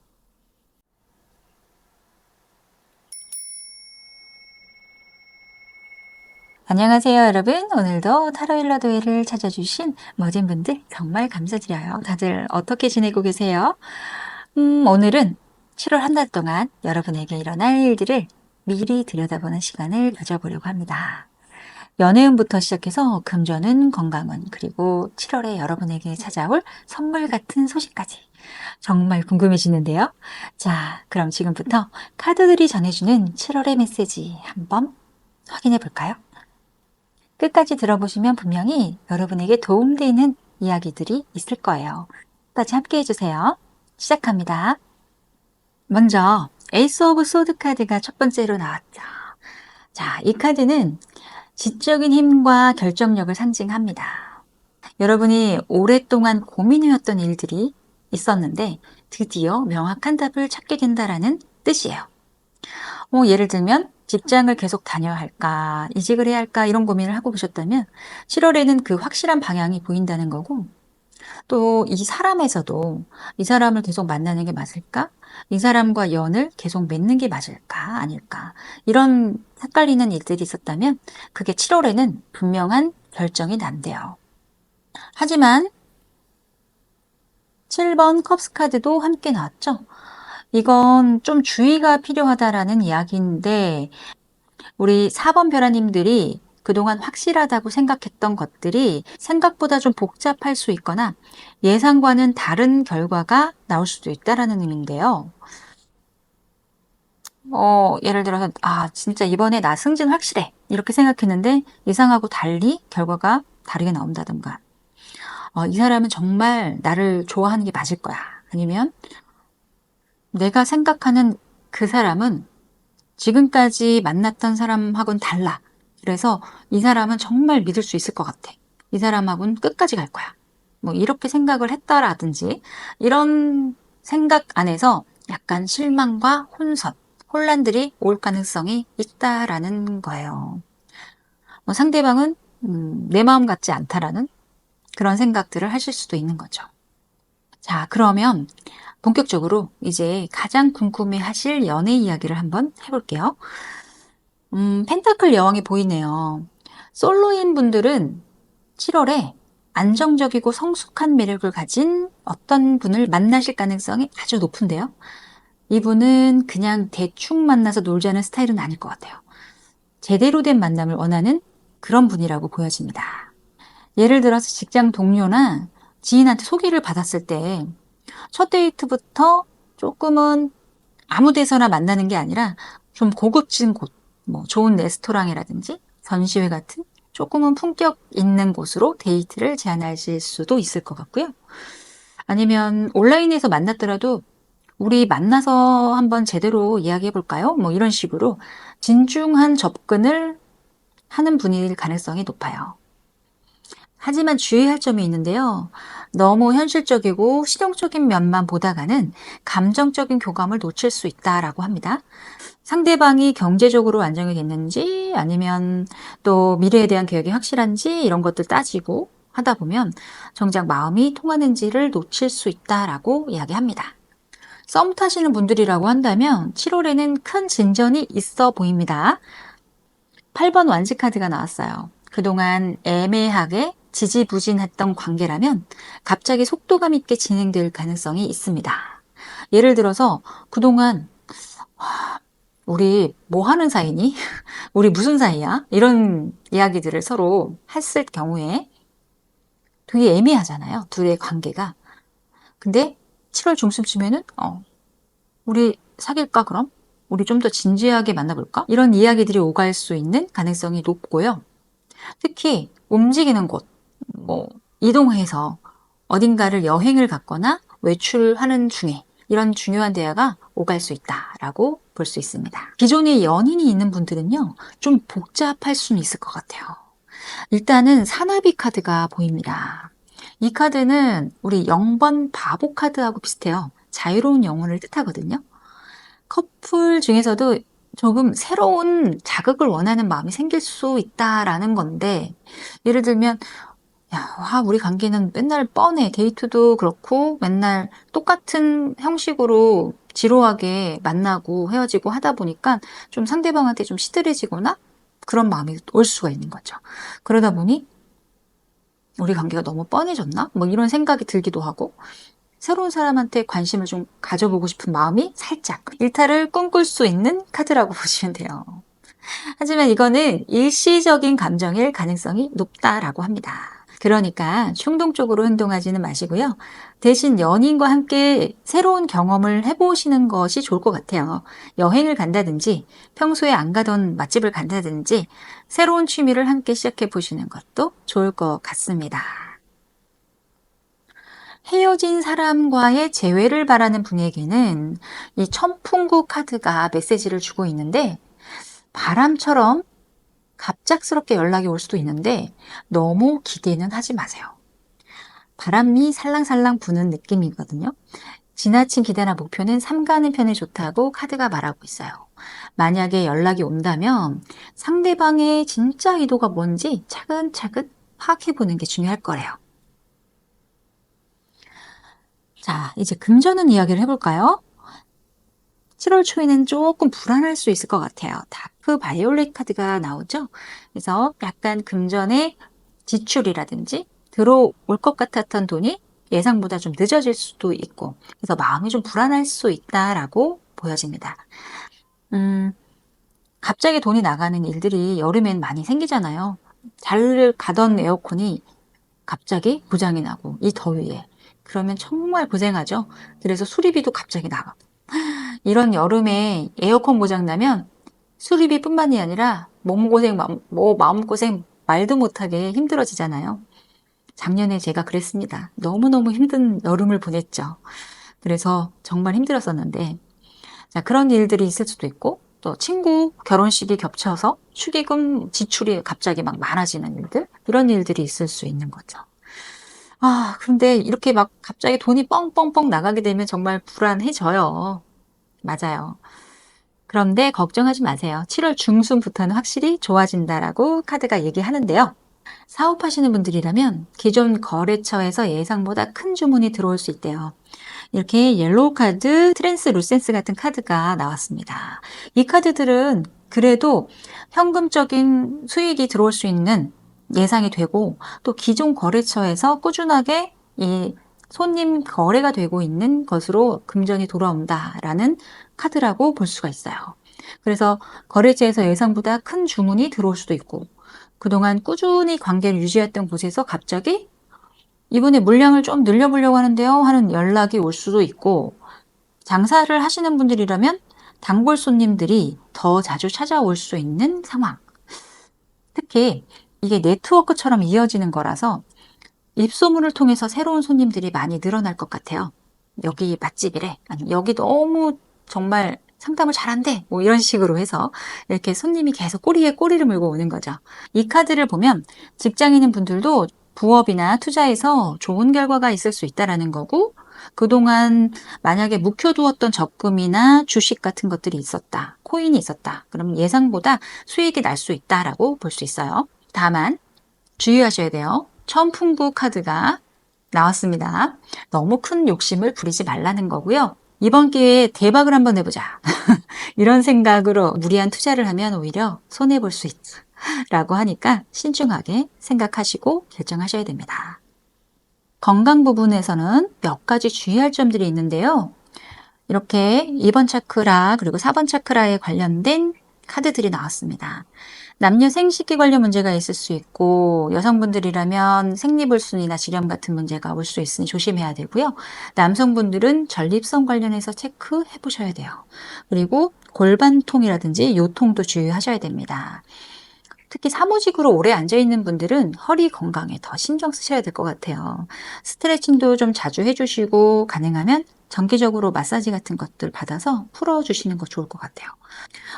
안녕하세요, 여러분. 오늘도 타로일러 도회를 찾아주신 모든 분들 정말 감사드려요. 다들 어떻게 지내고 계세요? 오늘은 7월 한 달 동안 여러분에게 일어날 일들을 미리 들여다보는 시간을 가져보려고 합니다. 연애운부터 시작해서 금전운, 건강운, 그리고 7월에 여러분에게 찾아올 선물 같은 소식까지 정말 궁금해지는데요. 자, 그럼 지금부터 카드들이 전해주는 7월의 메시지 한번 확인해 볼까요? 끝까지 들어보시면 분명히 여러분에게 도움되는 이야기들이 있을 거예요. 끝까지 함께 해주세요. 시작합니다. 먼저 에이스 오브 소드 카드가 첫 번째로 나왔죠. 자, 이 카드는 지적인 힘과 결정력을 상징합니다. 여러분이 오랫동안 고민해왔던 일들이 있었는데 드디어 명확한 답을 찾게 된다라는 뜻이에요. 예를 들면 직장을 계속 다녀야 할까, 이직을 해야 할까 이런 고민을 하고 계셨다면 7월에는 그 확실한 방향이 보인다는 거고, 또 이 사람에서도 이 사람을 계속 만나는 게 맞을까? 이 사람과 연을 계속 맺는 게 맞을까? 아닐까? 이런 헷갈리는 일들이 있었다면 그게 7월에는 분명한 결정이 난대요. 하지만 7번 컵스 카드도 함께 나왔죠. 이건 좀 주의가 필요하다라는 이야기인데 우리 4번 벼라님들이 그동안 확실하다고 생각했던 것들이 생각보다 좀 복잡할 수 있거나 예상과는 다른 결과가 나올 수도 있다라는 의미인데요. 예를 들어서 진짜 이번에 나 승진 확실해 이렇게 생각했는데 예상하고 달리 결과가 다르게 나온다든가 이 사람은 정말 나를 좋아하는 게 맞을 거야. 아니면 내가 생각하는 그 사람은 지금까지 만났던 사람하고는 달라. 그래서 이 사람은 정말 믿을 수 있을 것 같아. 이 사람하고는 끝까지 갈 거야. 뭐 이렇게 생각을 했다라든지 이런 생각 안에서 약간 실망과 혼란들이 올 가능성이 있다라는 거예요. 상대방은 내 마음 같지 않다라는 그런 생각들을 하실 수도 있는 거죠. 자, 그러면 본격적으로 이제 가장 궁금해 하실 연애 이야기를 한번 해볼게요. 펜타클 여왕이 보이네요. 솔로인 분들은 7월에 안정적이고 성숙한 매력을 가진 어떤 분을 만나실 가능성이 아주 높은데요. 이분은 그냥 대충 만나서 놀자는 스타일은 아닐 것 같아요. 제대로 된 만남을 원하는 그런 분이라고 보여집니다. 예를 들어서 직장 동료나 지인한테 소개를 받았을 때 첫 데이트부터 조금은 아무 데서나 만나는 게 아니라 좀 고급진 곳, 뭐 좋은 레스토랑이라든지 전시회 같은 조금은 품격 있는 곳으로 데이트를 제안하실 수도 있을 것 같고요. 아니면 온라인에서 만났더라도 우리 만나서 한번 제대로 이야기해 볼까요? 뭐 이런 식으로 진중한 접근을 하는 분일 가능성이 높아요. 하지만 주의할 점이 있는데요. 너무 현실적이고 실용적인 면만 보다가는 감정적인 교감을 놓칠 수 있다라고 합니다. 상대방이 경제적으로 안정이 됐는지 아니면 또 미래에 대한 계획이 확실한지 이런 것들 따지고 하다 보면 정작 마음이 통하는지를 놓칠 수 있다라고 이야기합니다. 썸 타시는 분들이라고 한다면 7월에는 큰 진전이 있어 보입니다. 8번 완지 카드가 나왔어요. 그동안 애매하게 지지부진했던 관계라면 갑자기 속도감 있게 진행될 가능성이 있습니다. 예를 들어서 그동안 우리 뭐 하는 사이니? 우리 무슨 사이야? 이런 이야기들을 서로 했을 경우에 되게 애매하잖아요. 둘의 관계가. 근데 7월 중순쯤에는 우리 사귈까 그럼? 우리 좀 더 진지하게 만나볼까? 이런 이야기들이 오갈 수 있는 가능성이 높고요. 특히 움직이는 곳, 뭐 이동해서 어딘가를 여행을 갔거나 외출하는 중에 이런 중요한 대화가 오갈 수 있다라고 볼 수 있습니다. 기존에 연인이 있는 분들은요, 좀 복잡할 수는 있을 것 같아요. 일단은 사나비 카드가 보입니다. 이 카드는 우리 0번 바보 카드하고 비슷해요. 자유로운 영혼을 뜻하거든요. 커플 중에서도 조금 새로운 자극을 원하는 마음이 생길 수 있다라는 건데, 예를 들면 야, 우리 관계는 맨날 뻔해. 데이트도 그렇고 맨날 똑같은 형식으로 지루하게 만나고 헤어지고 하다 보니까 좀 상대방한테 좀 시들해지거나 그런 마음이 올 수가 있는 거죠. 그러다 보니 우리 관계가 너무 뻔해졌나? 뭐 이런 생각이 들기도 하고 새로운 사람한테 관심을 좀 가져보고 싶은 마음이 살짝 일탈을 꿈꿀 수 있는 카드라고 보시면 돼요. 하지만 이거는 일시적인 감정일 가능성이 높다라고 합니다. 그러니까 충동적으로 행동하지는 마시고요. 대신 연인과 함께 새로운 경험을 해보시는 것이 좋을 것 같아요. 여행을 간다든지 평소에 안 가던 맛집을 간다든지 새로운 취미를 함께 시작해 보시는 것도 좋을 것 같습니다. 헤어진 사람과의 재회를 바라는 분에게는 이 천풍구 카드가 메시지를 주고 있는데 바람처럼 갑작스럽게 연락이 올 수도 있는데 너무 기대는 하지 마세요. 바람이 살랑살랑 부는 느낌이거든요. 지나친 기대나 목표는 삼가는 편이 좋다고 카드가 말하고 있어요. 만약에 연락이 온다면 상대방의 진짜 의도가 뭔지 차근차근 파악해보는 게 중요할 거래요. 자, 이제 금전운 이야기를 해볼까요? 7월 초에는 조금 불안할 수 있을 것 같아요. 다크 바이올렛 카드가 나오죠. 그래서 약간 금전의 지출이라든지 들어올 것 같았던 돈이 예상보다 좀 늦어질 수도 있고 그래서 마음이 좀 불안할 수 있다라고 보여집니다. 갑자기 돈이 나가는 일들이 여름엔 많이 생기잖아요. 잘 가던 에어컨이 갑자기 고장이 나고 이 더위에 그러면 정말 고생하죠. 그래서 수리비도 갑자기 나가고 이런 여름에 에어컨 고장 나면 수리비뿐만이 아니라 몸고생, 마음고생 말도 못하게 힘들어지잖아요. 작년에 제가 그랬습니다. 너무너무 힘든 여름을 보냈죠. 그래서 정말 힘들었었는데, 자, 그런 일들이 있을 수도 있고, 또 친구 결혼식이 겹쳐서 축의금 지출이 갑자기 막 많아지는 일들, 이런 일들이 있을 수 있는 거죠. 아, 근데 이렇게 막 갑자기 돈이 뻥뻥뻥 나가게 되면 정말 불안해져요. 맞아요. 그런데 걱정하지 마세요. 7월 중순부터는 확실히 좋아진다라고 카드가 얘기하는데요. 사업하시는 분들이라면 기존 거래처에서 예상보다 큰 주문이 들어올 수 있대요. 이렇게 옐로우 카드, 트랜스 루센스 같은 카드가 나왔습니다. 이 카드들은 그래도 현금적인 수익이 들어올 수 있는 예상이 되고, 또 기존 거래처에서 꾸준하게 이 손님 거래가 되고 있는 것으로 금전이 돌아온다라는 카드라고 볼 수가 있어요. 그래서 거래처에서 예상보다 큰 주문이 들어올 수도 있고, 그동안 꾸준히 관계를 유지했던 곳에서 갑자기 이번에 물량을 좀 늘려보려고 하는데요 하는 연락이 올 수도 있고, 장사를 하시는 분들이라면 단골 손님들이 더 자주 찾아올 수 있는 상황. 특히 이게 네트워크처럼 이어지는 거라서 입소문을 통해서 새로운 손님들이 많이 늘어날 것 같아요. 여기 맛집이래. 아니, 여기 너무 정말 상담을 잘한대. 뭐 이런 식으로 해서 이렇게 손님이 계속 꼬리에 꼬리를 물고 오는 거죠. 이 카드를 보면 직장인인 분들도 부업이나 투자에서 좋은 결과가 있을 수 있다라는 거고, 그동안 만약에 묵혀두었던 적금이나 주식 같은 것들이 있었다, 코인이 있었다, 그러면 예상보다 수익이 날 수 있다라고 볼 수 있어요. 다만 주의하셔야 돼요. 천풍구 카드가 나왔습니다. 너무 큰 욕심을 부리지 말라는 거고요. 이번 기회에 대박을 한번 내보자. 이런 생각으로 무리한 투자를 하면 오히려 손해볼 수 있다 라고 하니까 신중하게 생각하시고 결정하셔야 됩니다. 건강 부분에서는 몇 가지 주의할 점들이 있는데요. 이렇게 2번 차크라 그리고 4번 차크라에 관련된 카드들이 나왔습니다. 남녀 생식기 관련 문제가 있을 수 있고, 여성분들이라면 생리불순이나 지렴 같은 문제가 올 수 있으니 조심해야 되고요. 남성분들은 전립선 관련해서 체크해 보셔야 돼요. 그리고 골반통이라든지 요통도 주의하셔야 됩니다. 특히 사무직으로 오래 앉아있는 분들은 허리 건강에 더 신경 쓰셔야 될 것 같아요. 스트레칭도 좀 자주 해주시고, 가능하면 정기적으로 마사지 같은 것들 받아서 풀어주시는 거 좋을 것 같아요.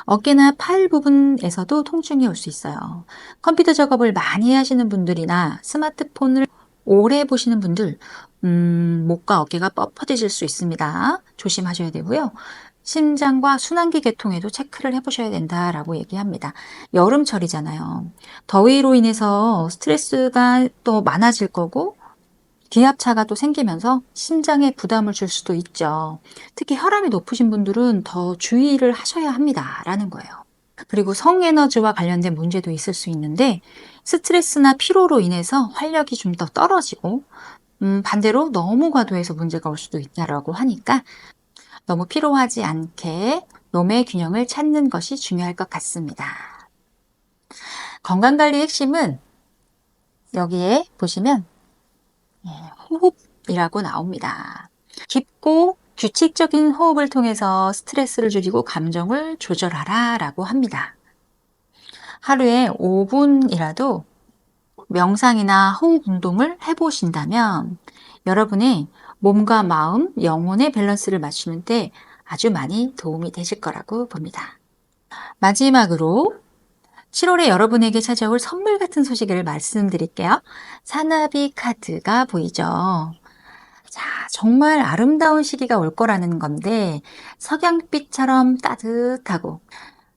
어깨나 팔 부분에서도 통증이 올 수 있어요. 컴퓨터 작업을 많이 하시는 분들이나 스마트폰을 오래 보시는 분들, 목과 어깨가 뻣뻣해질 수 있습니다. 조심하셔야 되고요. 심장과 순환기 계통에도 체크를 해보셔야 된다라고 얘기합니다. 여름철이잖아요. 더위로 인해서 스트레스가 또 많아질 거고, 기압차가 또 생기면서 심장에 부담을 줄 수도 있죠. 특히 혈압이 높으신 분들은 더 주의를 하셔야 합니다. 라는 거예요. 그리고 성에너지와 관련된 문제도 있을 수 있는데, 스트레스나 피로로 인해서 활력이 좀 더 떨어지고, 반대로 너무 과도해서 문제가 올 수도 있다라고 하니까 너무 피로하지 않게 몸의 균형을 찾는 것이 중요할 것 같습니다. 건강관리 핵심은 여기에 보시면 호흡이라고 나옵니다. 깊고 규칙적인 호흡을 통해서 스트레스를 줄이고 감정을 조절하라 라고 합니다. 하루에 5분이라도 명상이나 호흡 운동을 해보신다면 여러분의 몸과 마음, 영혼의 밸런스를 맞추는데 아주 많이 도움이 되실 거라고 봅니다. 마지막으로 7월에 여러분에게 찾아올 선물 같은 소식을 말씀드릴게요. 사나비 카드가 보이죠? 자, 정말 아름다운 시기가 올 거라는 건데, 석양빛처럼 따뜻하고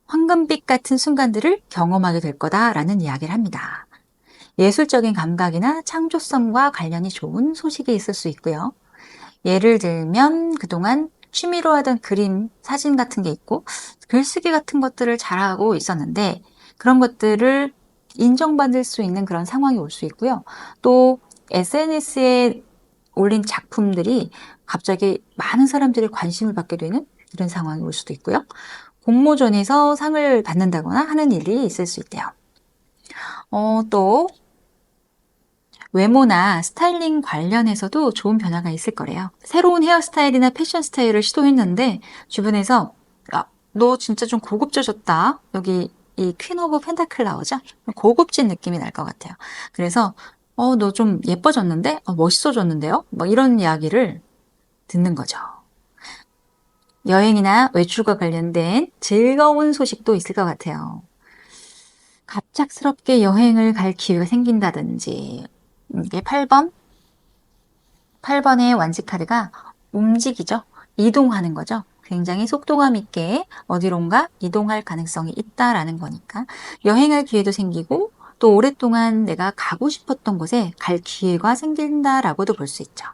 황금빛 같은 순간들을 경험하게 될 거다라는 이야기를 합니다. 예술적인 감각이나 창조성과 관련이 좋은 소식이 있을 수 있고요. 예를 들면 그동안 취미로 하던 그림, 사진 같은 게 있고 글쓰기 같은 것들을 잘하고 있었는데 그런 것들을 인정받을 수 있는 그런 상황이 올 수 있고요. 또 SNS에 올린 작품들이 갑자기 많은 사람들의 관심을 받게 되는 이런 상황이 올 수도 있고요. 공모전에서 상을 받는다거나 하는 일이 있을 수 있대요. 또 외모나 스타일링 관련해서도 좋은 변화가 있을 거래요. 새로운 헤어스타일이나 패션 스타일을 시도했는데 주변에서 야, 너 진짜 좀 고급져졌다. 여기 이 퀸 오브 펜타클 나오죠? 고급진 느낌이 날 것 같아요. 그래서 너 좀 예뻐졌는데? 멋있어졌는데요? 뭐 이런 이야기를 듣는 거죠. 여행이나 외출과 관련된 즐거운 소식도 있을 것 같아요. 갑작스럽게 여행을 갈 기회가 생긴다든지, 이게 8번의 완지 카드가 움직이죠. 이동하는 거죠. 굉장히 속도감 있게 어디론가 이동할 가능성이 있다라는 거니까 여행할 기회도 생기고 또 오랫동안 내가 가고 싶었던 곳에 갈 기회가 생긴다라고도 볼 수 있죠.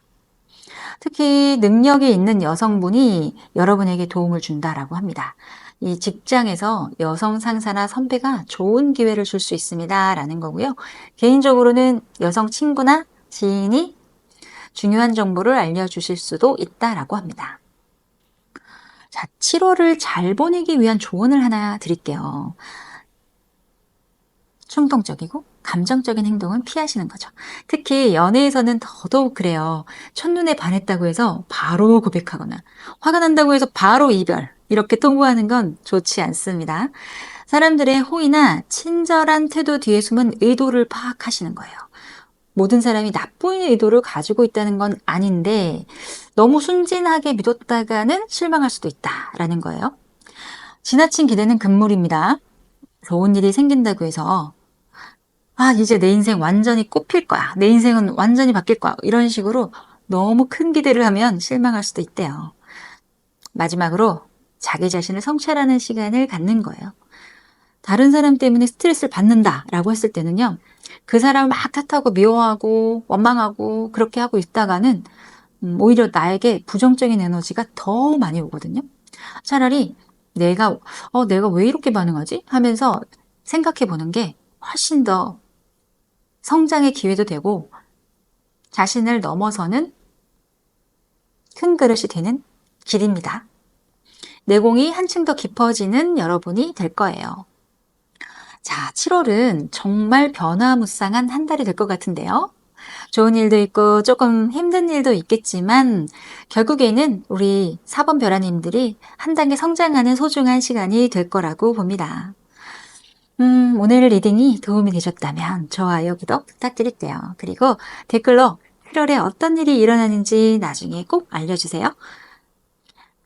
특히 능력이 있는 여성분이 여러분에게 도움을 준다라고 합니다. 이 직장에서 여성 상사나 선배가 좋은 기회를 줄 수 있습니다라는 거고요. 개인적으로는 여성 친구나 지인이 중요한 정보를 알려주실 수도 있다라고 합니다. 자, 7월을 잘 보내기 위한 조언을 하나 드릴게요. 충동적이고 감정적인 행동은 피하시는 거죠. 특히 연애에서는 더더욱 그래요. 첫눈에 반했다고 해서 바로 고백하거나 화가 난다고 해서 바로 이별 이렇게 통보하는 건 좋지 않습니다. 사람들의 호의나 친절한 태도 뒤에 숨은 의도를 파악하시는 거예요. 모든 사람이 나쁜 의도를 가지고 있다는 건 아닌데 너무 순진하게 믿었다가는 실망할 수도 있다라는 거예요. 지나친 기대는 금물입니다. 좋은 일이 생긴다고 해서 이제 내 인생 완전히 꽃필 거야. 내 인생은 완전히 바뀔 거야. 이런 식으로 너무 큰 기대를 하면 실망할 수도 있대요. 마지막으로 자기 자신을 성찰하는 시간을 갖는 거예요. 다른 사람 때문에 스트레스를 받는다라고 했을 때는요. 그 사람을 막 탓하고 미워하고 원망하고 그렇게 하고 있다가는 오히려 나에게 부정적인 에너지가 더 많이 오거든요. 차라리 내가 왜 이렇게 반응하지? 하면서 생각해 보는 게 훨씬 더 성장의 기회도 되고 자신을 넘어서는 큰 그릇이 되는 길입니다. 내공이 한층 더 깊어지는 여러분이 될 거예요. 자, 7월은 정말 변화무쌍한 한 달이 될 것 같은데요. 좋은 일도 있고 조금 힘든 일도 있겠지만 결국에는 우리 4번 벼라님들이 한 단계 성장하는 소중한 시간이 될 거라고 봅니다. 오늘 리딩이 도움이 되셨다면 좋아요, 구독 부탁드릴게요. 그리고 댓글로 7월에 어떤 일이 일어나는지 나중에 꼭 알려주세요.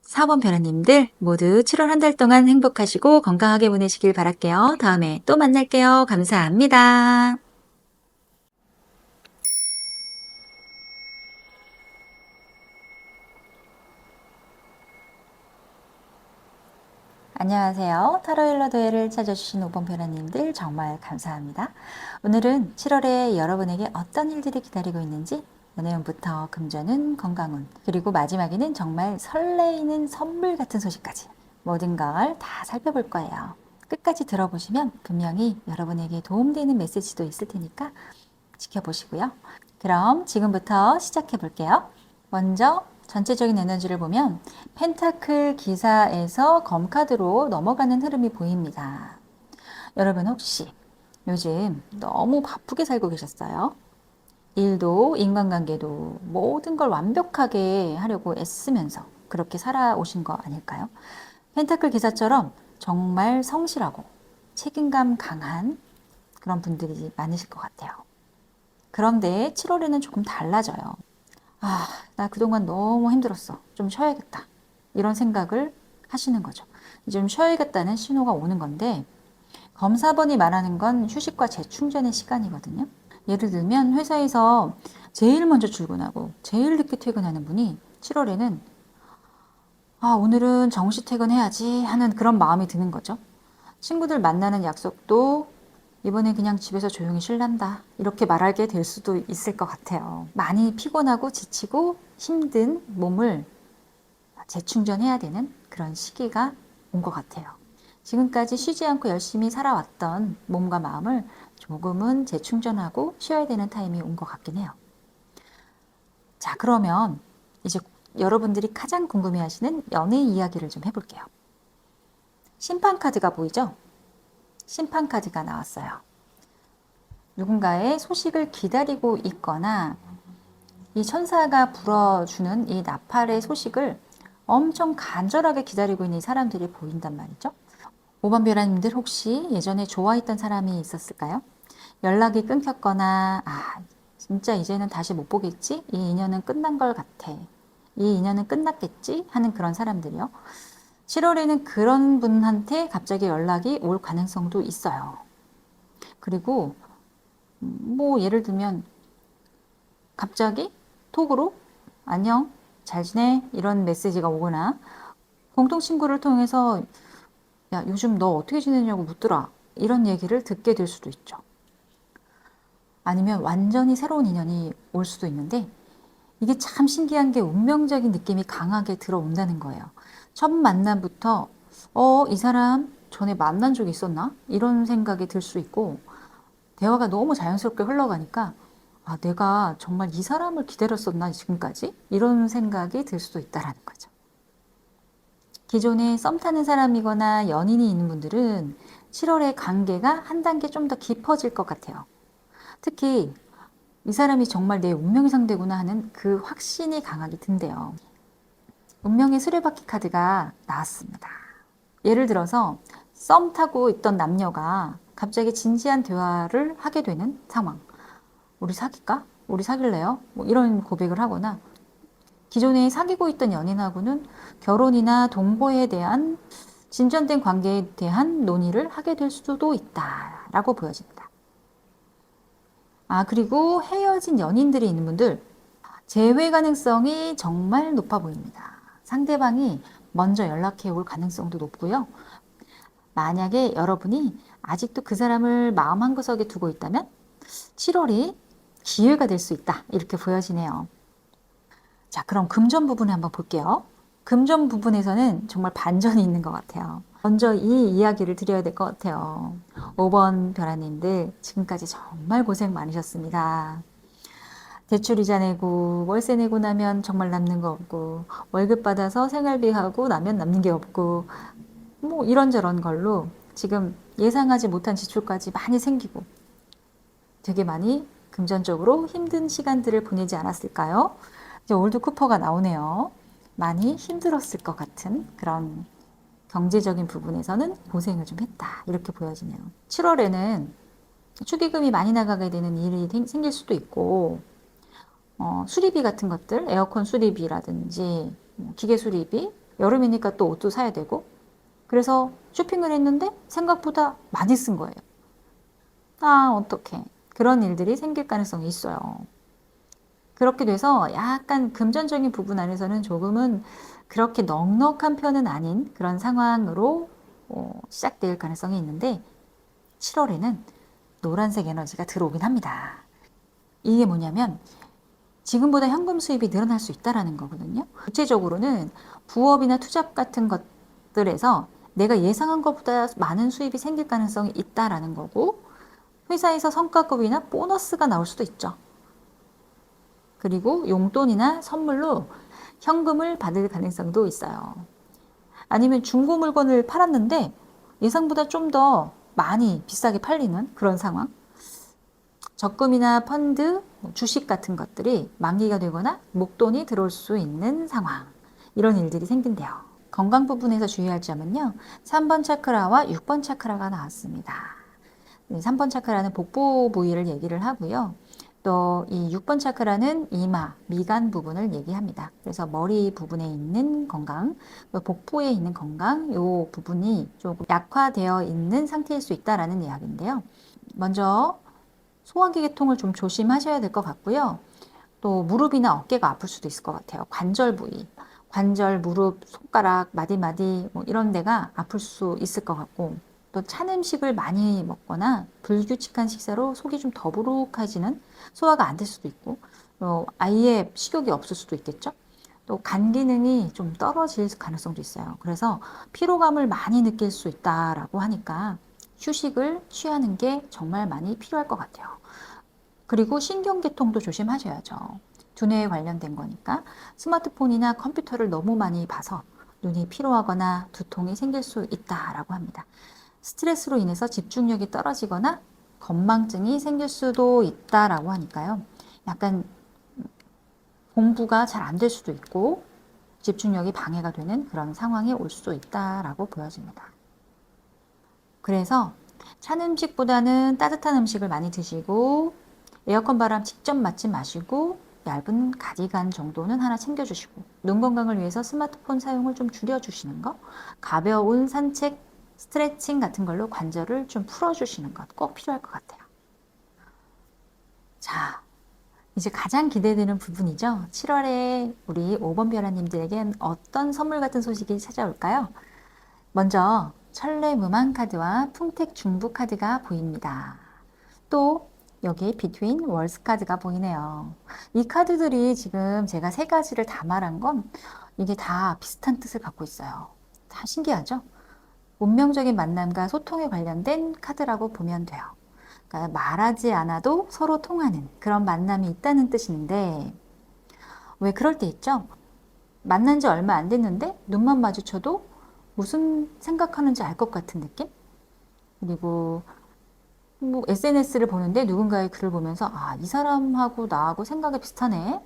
4번 벼라님들 모두 7월 한 달 동안 행복하시고 건강하게 보내시길 바랄게요. 다음에 또 만날게요. 감사합니다. 안녕하세요. 타로일러 도예를 찾아주신 5번 벼라님들 정말 감사합니다. 오늘은 7월에 여러분에게 어떤 일들이 기다리고 있는지 연애운부터 금전운, 건강운, 그리고 마지막에는 정말 설레이는 선물 같은 소식까지 모든 걸 다 살펴볼 거예요. 끝까지 들어보시면 분명히 여러분에게 도움되는 메시지도 있을 테니까 지켜보시고요. 그럼 지금부터 시작해 볼게요. 먼저 전체적인 에너지를 보면 펜타클 기사에서 검카드로 넘어가는 흐름이 보입니다. 여러분 혹시 요즘 너무 바쁘게 살고 계셨어요? 일도 인간관계도 모든 걸 완벽하게 하려고 애쓰면서 그렇게 살아오신 거 아닐까요? 펜타클 기사처럼 정말 성실하고 책임감 강한 그런 분들이 많으실 것 같아요. 그런데 7월에는 조금 달라져요. 나 그동안 너무 힘들었어. 좀 쉬어야겠다. 이런 생각을 하시는 거죠. 좀 쉬어야겠다는 신호가 오는 건데 검사번이 말하는 건 휴식과 재충전의 시간이거든요. 예를 들면 회사에서 제일 먼저 출근하고 제일 늦게 퇴근하는 분이 7월에는 오늘은 정시 퇴근해야지 하는 그런 마음이 드는 거죠. 친구들 만나는 약속도 이번엔 그냥 집에서 조용히 쉴란다 이렇게 말하게 될 수도 있을 것 같아요. 많이 피곤하고 지치고 힘든 몸을 재충전해야 되는 그런 시기가 온 것 같아요. 지금까지 쉬지 않고 열심히 살아왔던 몸과 마음을 조금은 재충전하고 쉬어야 되는 타임이 온 것 같긴 해요. 자, 그러면 이제 여러분들이 가장 궁금해하시는 연애 이야기를 좀 해볼게요. 심판 카드가 보이죠? 심판 카드가 나왔어요. 누군가의 소식을 기다리고 있거나 이 천사가 불어주는 이 나팔의 소식을 엄청 간절하게 기다리고 있는 사람들이 보인단 말이죠. 5번 벼라님들 혹시 예전에 좋아했던 사람이 있었을까요? 연락이 끊겼거나 진짜 이제는 다시 못 보겠지? 이 인연은 끝난 것 같아. 이 인연은 끝났겠지? 하는 그런 사람들이요. 7월에는 그런 분한테 갑자기 연락이 올 가능성도 있어요. 그리고 뭐 예를 들면 갑자기 톡으로 안녕, 잘 지내? 이런 메시지가 오거나 공통 친구를 통해서 야, 요즘 너 어떻게 지내냐고 묻더라. 이런 얘기를 듣게 될 수도 있죠. 아니면 완전히 새로운 인연이 올 수도 있는데 이게 참 신기한 게 운명적인 느낌이 강하게 들어온다는 거예요. 첫 만남부터 이 사람 전에 만난 적이 있었나? 이런 생각이 들 수 있고 대화가 너무 자연스럽게 흘러가니까 아, 내가 정말 이 사람을 기다렸었나 지금까지? 이런 생각이 들 수도 있다라는 거죠. 기존에 썸 타는 사람이거나 연인이 있는 분들은 7월에 관계가 한 단계 좀 더 깊어질 것 같아요. 특히 이 사람이 정말 내 운명의 상대구나 하는 그 확신이 강하게 든대요. 운명의 수레바퀴 카드가 나왔습니다. 예를 들어서 썸 타고 있던 남녀가 갑자기 진지한 대화를 하게 되는 상황. 우리 사귈까? 우리 사귈래요? 뭐 이런 고백을 하거나 기존에 사귀고 있던 연인하고는 결혼이나 동거에 대한 진전된 관계에 대한 논의를 하게 될 수도 있다라고 보여집니다. 아, 그리고 헤어진 연인들이 있는 분들 재회 가능성이 정말 높아 보입니다. 상대방이 먼저 연락해 올 가능성도 높고요. 만약에 여러분이 아직도 그 사람을 마음 한구석에 두고 있다면 7월이 기회가 될 수 있다. 이렇게 보여지네요. 자, 그럼 금전 부분을 한번 볼게요. 금전 부분에서는 정말 반전이 있는 것 같아요. 먼저 이 이야기를 드려야 될 것 같아요. 5번 별아님들 지금까지 정말 고생 많으셨습니다. 대출 이자 내고 월세 내고 나면 정말 남는 거 없고 월급 받아서 생활비 하고 나면 남는 게 없고 뭐 이런저런 걸로 지금 예상하지 못한 지출까지 많이 생기고 되게 많이 금전적으로 힘든 시간들을 보내지 않았을까요? 이제 올드 쿠퍼가 나오네요. 많이 힘들었을 것 같은 그런 경제적인 부분에서는 고생을 좀 했다. 이렇게 보여지네요. 7월에는 축의금이 많이 나가게 되는 일이 생길 수도 있고 수리비 같은 것들, 에어컨 수리비라든지 기계 수리비, 여름이니까 또 옷도 사야 되고 그래서 쇼핑을 했는데 생각보다 많이 쓴 거예요. 아, 어떡해. 그런 일들이 생길 가능성이 있어요. 그렇게 돼서 약간 금전적인 부분 안에서는 조금은 그렇게 넉넉한 편은 아닌 그런 상황으로 시작될 가능성이 있는데 7월에는 노란색 에너지가 들어오긴 합니다. 이게 뭐냐면 지금보다 현금 수입이 늘어날 수 있다는 거거든요. 구체적으로는 부업이나 투잡 같은 것들에서 내가 예상한 것보다 많은 수입이 생길 가능성이 있다는 거고 회사에서 성과급이나 보너스가 나올 수도 있죠. 그리고 용돈이나 선물로 현금을 받을 가능성도 있어요. 아니면 중고 물건을 팔았는데 예상보다 좀 더 많이 비싸게 팔리는 그런 상황. 적금이나 펀드, 주식 같은 것들이 만기가 되거나 목돈이 들어올 수 있는 상황. 이런 일들이 생긴대요. 건강 부분에서 주의할 점은요. 3번 차크라와 6번 차크라가 나왔습니다. 3번 차크라는 복부 부위를 얘기를 하고요. 또 이 6번 차크라는 이마, 미간 부분을 얘기합니다. 그래서 머리 부분에 있는 건강, 복부에 있는 건강, 이 부분이 조금 약화되어 있는 상태일 수 있다라는 이야기인데요. 먼저 소화기계통을 좀 조심하셔야 될 것 같고요. 또 무릎이나 어깨가 아플 수도 있을 것 같아요. 관절 부위, 관절, 무릎, 손가락, 마디마디 뭐 이런 데가 아플 수 있을 것 같고 또 찬 음식을 많이 먹거나 불규칙한 식사로 속이 좀 더부룩해지는 소화가 안 될 수도 있고 아예 식욕이 없을 수도 있겠죠. 또 간 기능이 좀 떨어질 가능성도 있어요. 그래서 피로감을 많이 느낄 수 있다라고 하니까 휴식을 취하는 게 정말 많이 필요할 것 같아요. 그리고 신경계통도 조심하셔야죠. 두뇌에 관련된 거니까 스마트폰이나 컴퓨터를 너무 많이 봐서 눈이 피로하거나 두통이 생길 수 있다라고 합니다. 스트레스로 인해서 집중력이 떨어지거나 건망증이 생길 수도 있다라고 하니까요. 약간 공부가 잘 안 될 수도 있고 집중력이 방해가 되는 그런 상황이 올 수도 있다라고 보여집니다. 그래서 찬 음식보다는 따뜻한 음식을 많이 드시고 에어컨 바람 직접 맞지 마시고 얇은 가디건 정도는 하나 챙겨주시고, 눈 건강을 위해서 스마트폰 사용을 좀 줄여주시는 거, 가벼운 산책, 스트레칭 같은 걸로 관절을 좀 풀어주시는 것 꼭 필요할 것 같아요. 자, 이제 가장 기대되는 부분이죠. 7월에 우리 5번 벼라님들에겐 어떤 선물 같은 소식이 찾아올까요? 먼저 천례무망 카드와 풍택 중부 카드가 보입니다. 또 여기 비트윈 월스 카드가 보이네요. 이 카드들이 지금 제가 세 가지를 다 말한 건 이게 다 비슷한 뜻을 갖고 있어요. 다 신기하죠? 운명적인 만남과 소통에 관련된 카드라고 보면 돼요. 그러니까 말하지 않아도 서로 통하는 그런 만남이 있다는 뜻인데, 왜 그럴 때 있죠? 만난 지 얼마 안 됐는데 눈만 마주쳐도 무슨 생각하는지 알 것 같은 느낌? 그리고 뭐 SNS를 보는데 누군가의 글을 보면서 아, 이 사람하고 나하고 생각이 비슷하네.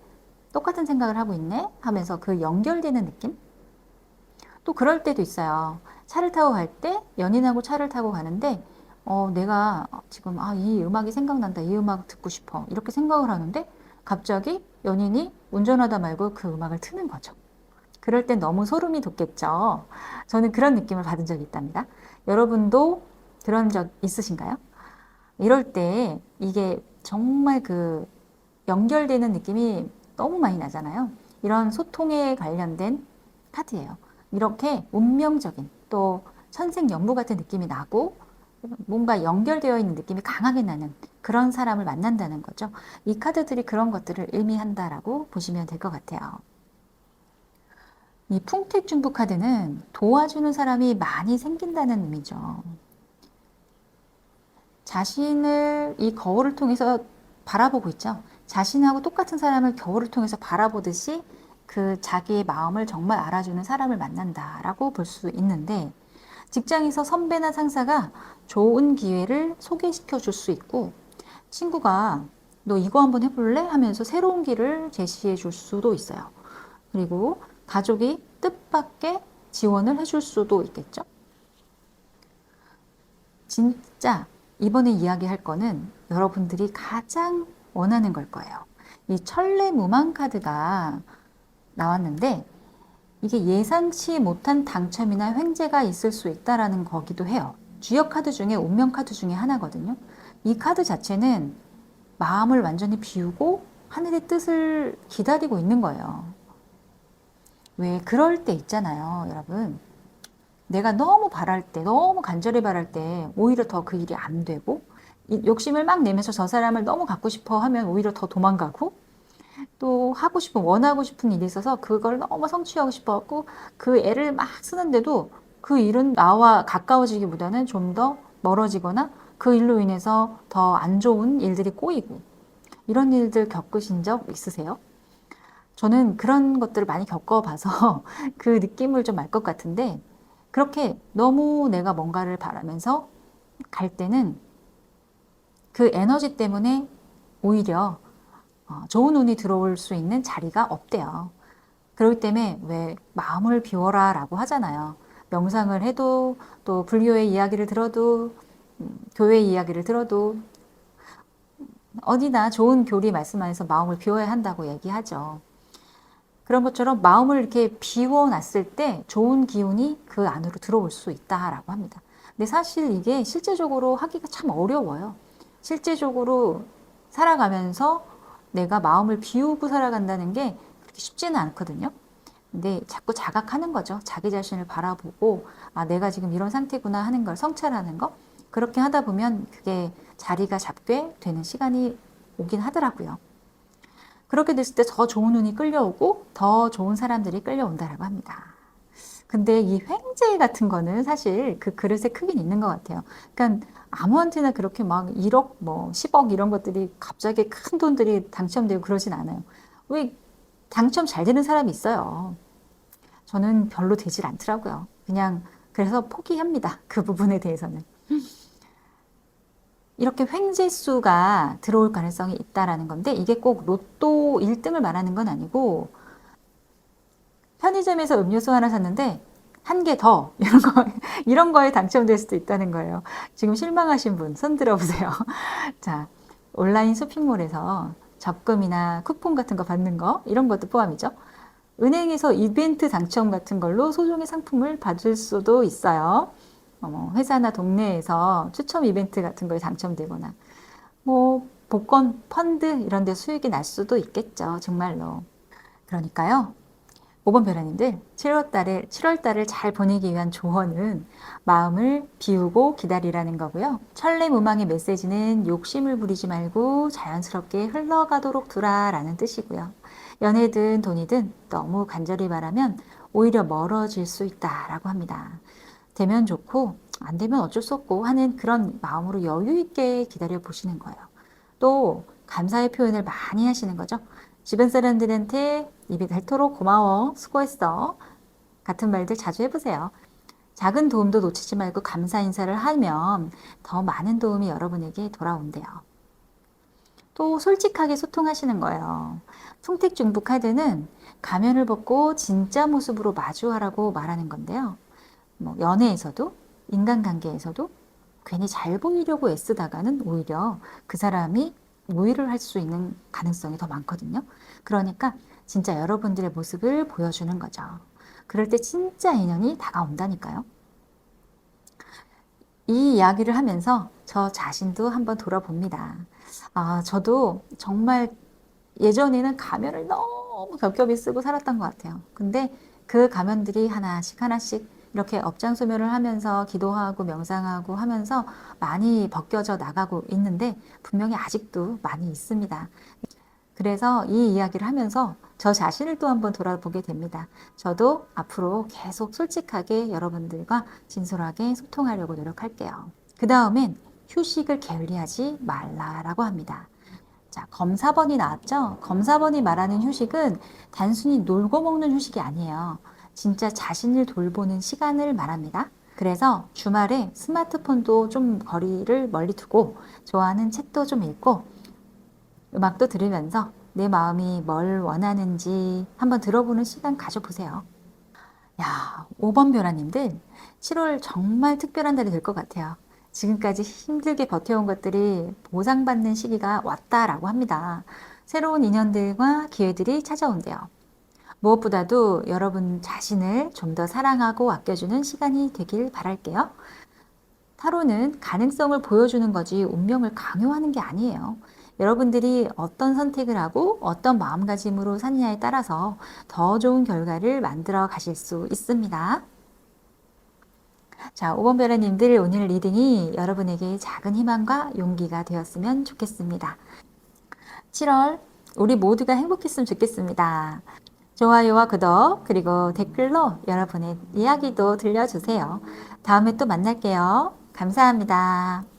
똑같은 생각을 하고 있네. 하면서 그 연결되는 느낌? 또 그럴 때도 있어요. 차를 타고 갈 때 연인하고 차를 타고 가는데 내가 지금 이 음악이 생각난다. 이 음악 듣고 싶어. 이렇게 생각을 하는데 갑자기 연인이 운전하다 말고 그 음악을 트는 거죠. 그럴 땐 너무 소름이 돋겠죠. 저는 그런 느낌을 받은 적이 있답니다. 여러분도 그런 적 있으신가요? 이럴 때 이게 정말 그 연결되는 느낌이 너무 많이 나잖아요. 이런 소통에 관련된 카드예요. 이렇게 운명적인 또 천생연분 같은 느낌이 나고 뭔가 연결되어 있는 느낌이 강하게 나는 그런 사람을 만난다는 거죠. 이 카드들이 그런 것들을 의미한다라고 보시면 될 것 같아요. 이 풍택중부 카드는 도와주는 사람이 많이 생긴다는 의미죠. 자신을 이 거울을 통해서 바라보고 있죠. 자신하고 똑같은 사람을 거울을 통해서 바라보듯이 그 자기의 마음을 정말 알아주는 사람을 만난다라고 볼 수 있는데, 직장에서 선배나 상사가 좋은 기회를 소개시켜 줄 수 있고, 친구가 너 이거 한번 해볼래? 하면서 새로운 길을 제시해 줄 수도 있어요. 그리고 가족이 뜻밖의 지원을 해줄 수도 있겠죠. 진짜 이번에 이야기할 거는 여러분들이 가장 원하는 걸 거예요. 이 천례무망 카드가 나왔는데 이게 예상치 못한 당첨이나 횡재가 있을 수 있다라는 거기도 해요. 주역 카드 중에 운명 카드 중에 하나거든요. 이 카드 자체는 마음을 완전히 비우고 하늘의 뜻을 기다리고 있는 거예요. 왜 그럴 때 있잖아요, 여러분. 내가 너무 바랄 때, 너무 간절히 바랄 때 오히려 더 그 일이 안 되고, 욕심을 막 내면서 저 사람을 너무 갖고 싶어 하면 오히려 더 도망가고, 또 하고 싶은, 원하고 싶은 일이 있어서 그걸 너무 성취하고 싶어갖고 그 애를 막 쓰는데도 그 일은 나와 가까워지기보다는 좀 더 멀어지거나 그 일로 인해서 더 안 좋은 일들이 꼬이고, 이런 일들 겪으신 적 있으세요? 저는 그런 것들을 많이 겪어봐서 그 느낌을 좀 알 것 같은데, 그렇게 너무 내가 뭔가를 바라면서 갈 때는 그 에너지 때문에 오히려 좋은 운이 들어올 수 있는 자리가 없대요. 그렇기 때문에 왜 마음을 비워라 라고 하잖아요. 명상을 해도 또 불교의 이야기를 들어도 교회 이야기를 들어도 어디나 좋은 교리 말씀 안에서 마음을 비워야 한다고 얘기하죠. 그런 것처럼 마음을 이렇게 비워놨을 때 좋은 기운이 그 안으로 들어올 수 있다라고 합니다. 근데 사실 이게 실제적으로 하기가 참 어려워요. 실제적으로 살아가면서 내가 마음을 비우고 살아간다는 게 그렇게 쉽지는 않거든요. 근데 자꾸 자각하는 거죠. 자기 자신을 바라보고 내가 지금 이런 상태구나 하는 걸 성찰하는 거. 그렇게 하다 보면 그게 자리가 잡게 되는 시간이 오긴 하더라고요. 그렇게 됐을 때 더 좋은 운이 끌려오고 더 좋은 사람들이 끌려온다라고 합니다. 근데 이 횡재 같은 거는 사실 그 그릇에 크긴 있는 것 같아요. 그러니까 아무한테나 그렇게 막 1억, 뭐 10억 이런 것들이 갑자기 큰 돈들이 당첨되고 그러진 않아요. 왜 당첨 잘 되는 사람이 있어요. 저는 별로 되질 않더라고요. 그냥 그래서 포기합니다. 그 부분에 대해서는. 이렇게 횡재수가 들어올 가능성이 있다라는 건데, 이게 꼭 로또 1등을 말하는 건 아니고, 편의점에서 음료수 하나 샀는데 한 개 더 이런 거에 당첨될 수도 있다는 거예요. 지금 실망하신 분 손 들어보세요. 자, 온라인 쇼핑몰에서 적금이나 쿠폰 같은 거 받는 거 이런 것도 포함이죠. 은행에서 이벤트 당첨 같은 걸로 소정의 상품을 받을 수도 있어요. 회사나 동네에서 추첨 이벤트 같은 거에 당첨되거나 뭐 복권, 펀드 이런 데 수익이 날 수도 있겠죠. 정말로. 그러니까요. 5번 벼라님들 7월 달을 잘 보내기 위한 조언은 마음을 비우고 기다리라는 거고요. 천리무망의 메시지는 욕심을 부리지 말고 자연스럽게 흘러가도록 두라라는 뜻이고요. 연애든 돈이든 너무 간절히 바라면 오히려 멀어질 수 있다라고 합니다. 되면 좋고 안 되면 어쩔 수 없고 하는 그런 마음으로 여유 있게 기다려 보시는 거예요. 또 감사의 표현을 많이 하시는 거죠. 주변 사람들한테 입이 닳도록 고마워, 수고했어 같은 말들 자주 해보세요. 작은 도움도 놓치지 말고 감사 인사를 하면 더 많은 도움이 여러분에게 돌아온대요. 또 솔직하게 소통하시는 거예요. 풍택중부 카드는 가면을 벗고 진짜 모습으로 마주하라고 말하는 건데요. 뭐 연애에서도 인간관계에서도 괜히 잘 보이려고 애쓰다가는 오히려 그 사람이 오해를 할 수 있는 가능성이 더 많거든요. 그러니까 진짜 여러분들의 모습을 보여주는 거죠. 그럴 때 진짜 인연이 다가온다니까요. 이 이야기를 하면서 저 자신도 한번 돌아봅니다. 저도 정말 예전에는 가면을 너무 겹겹이 쓰고 살았던 것 같아요. 근데 그 가면들이 하나씩 하나씩 이렇게 업장소멸을 하면서 기도하고 명상하고 하면서 많이 벗겨져 나가고 있는데 분명히 아직도 많이 있습니다. 그래서 이 이야기를 하면서 저 자신을 또 한번 돌아보게 됩니다. 저도 앞으로 계속 솔직하게 여러분들과 진솔하게 소통하려고 노력할게요. 그 다음엔 휴식을 게을리하지 말라라고 합니다. 자, 검사번이 나왔죠? 검사번이 말하는 휴식은 단순히 놀고 먹는 휴식이 아니에요. 진짜 자신을 돌보는 시간을 말합니다. 그래서 주말에 스마트폰도 좀 거리를 멀리 두고 좋아하는 책도 좀 읽고 음악도 들으면서 내 마음이 뭘 원하는지 한번 들어보는 시간 가져보세요. 야, 5번 벼라님들 7월 정말 특별한 달이 될 것 같아요. 지금까지 힘들게 버텨온 것들이 보상받는 시기가 왔다라고 합니다. 새로운 인연들과 기회들이 찾아온대요. 무엇보다도 여러분 자신을 좀 더 사랑하고 아껴주는 시간이 되길 바랄게요. 타로는 가능성을 보여주는 거지 운명을 강요하는 게 아니에요. 여러분들이 어떤 선택을 하고 어떤 마음가짐으로 사느냐에 따라서 더 좋은 결과를 만들어 가실 수 있습니다. 자, 5번 벼라님들 오늘 리딩이 여러분에게 작은 희망과 용기가 되었으면 좋겠습니다. 7월 우리 모두가 행복했으면 좋겠습니다. 좋아요와 구독 그리고 댓글로 여러분의 이야기도 들려주세요. 다음에 또 만날게요. 감사합니다.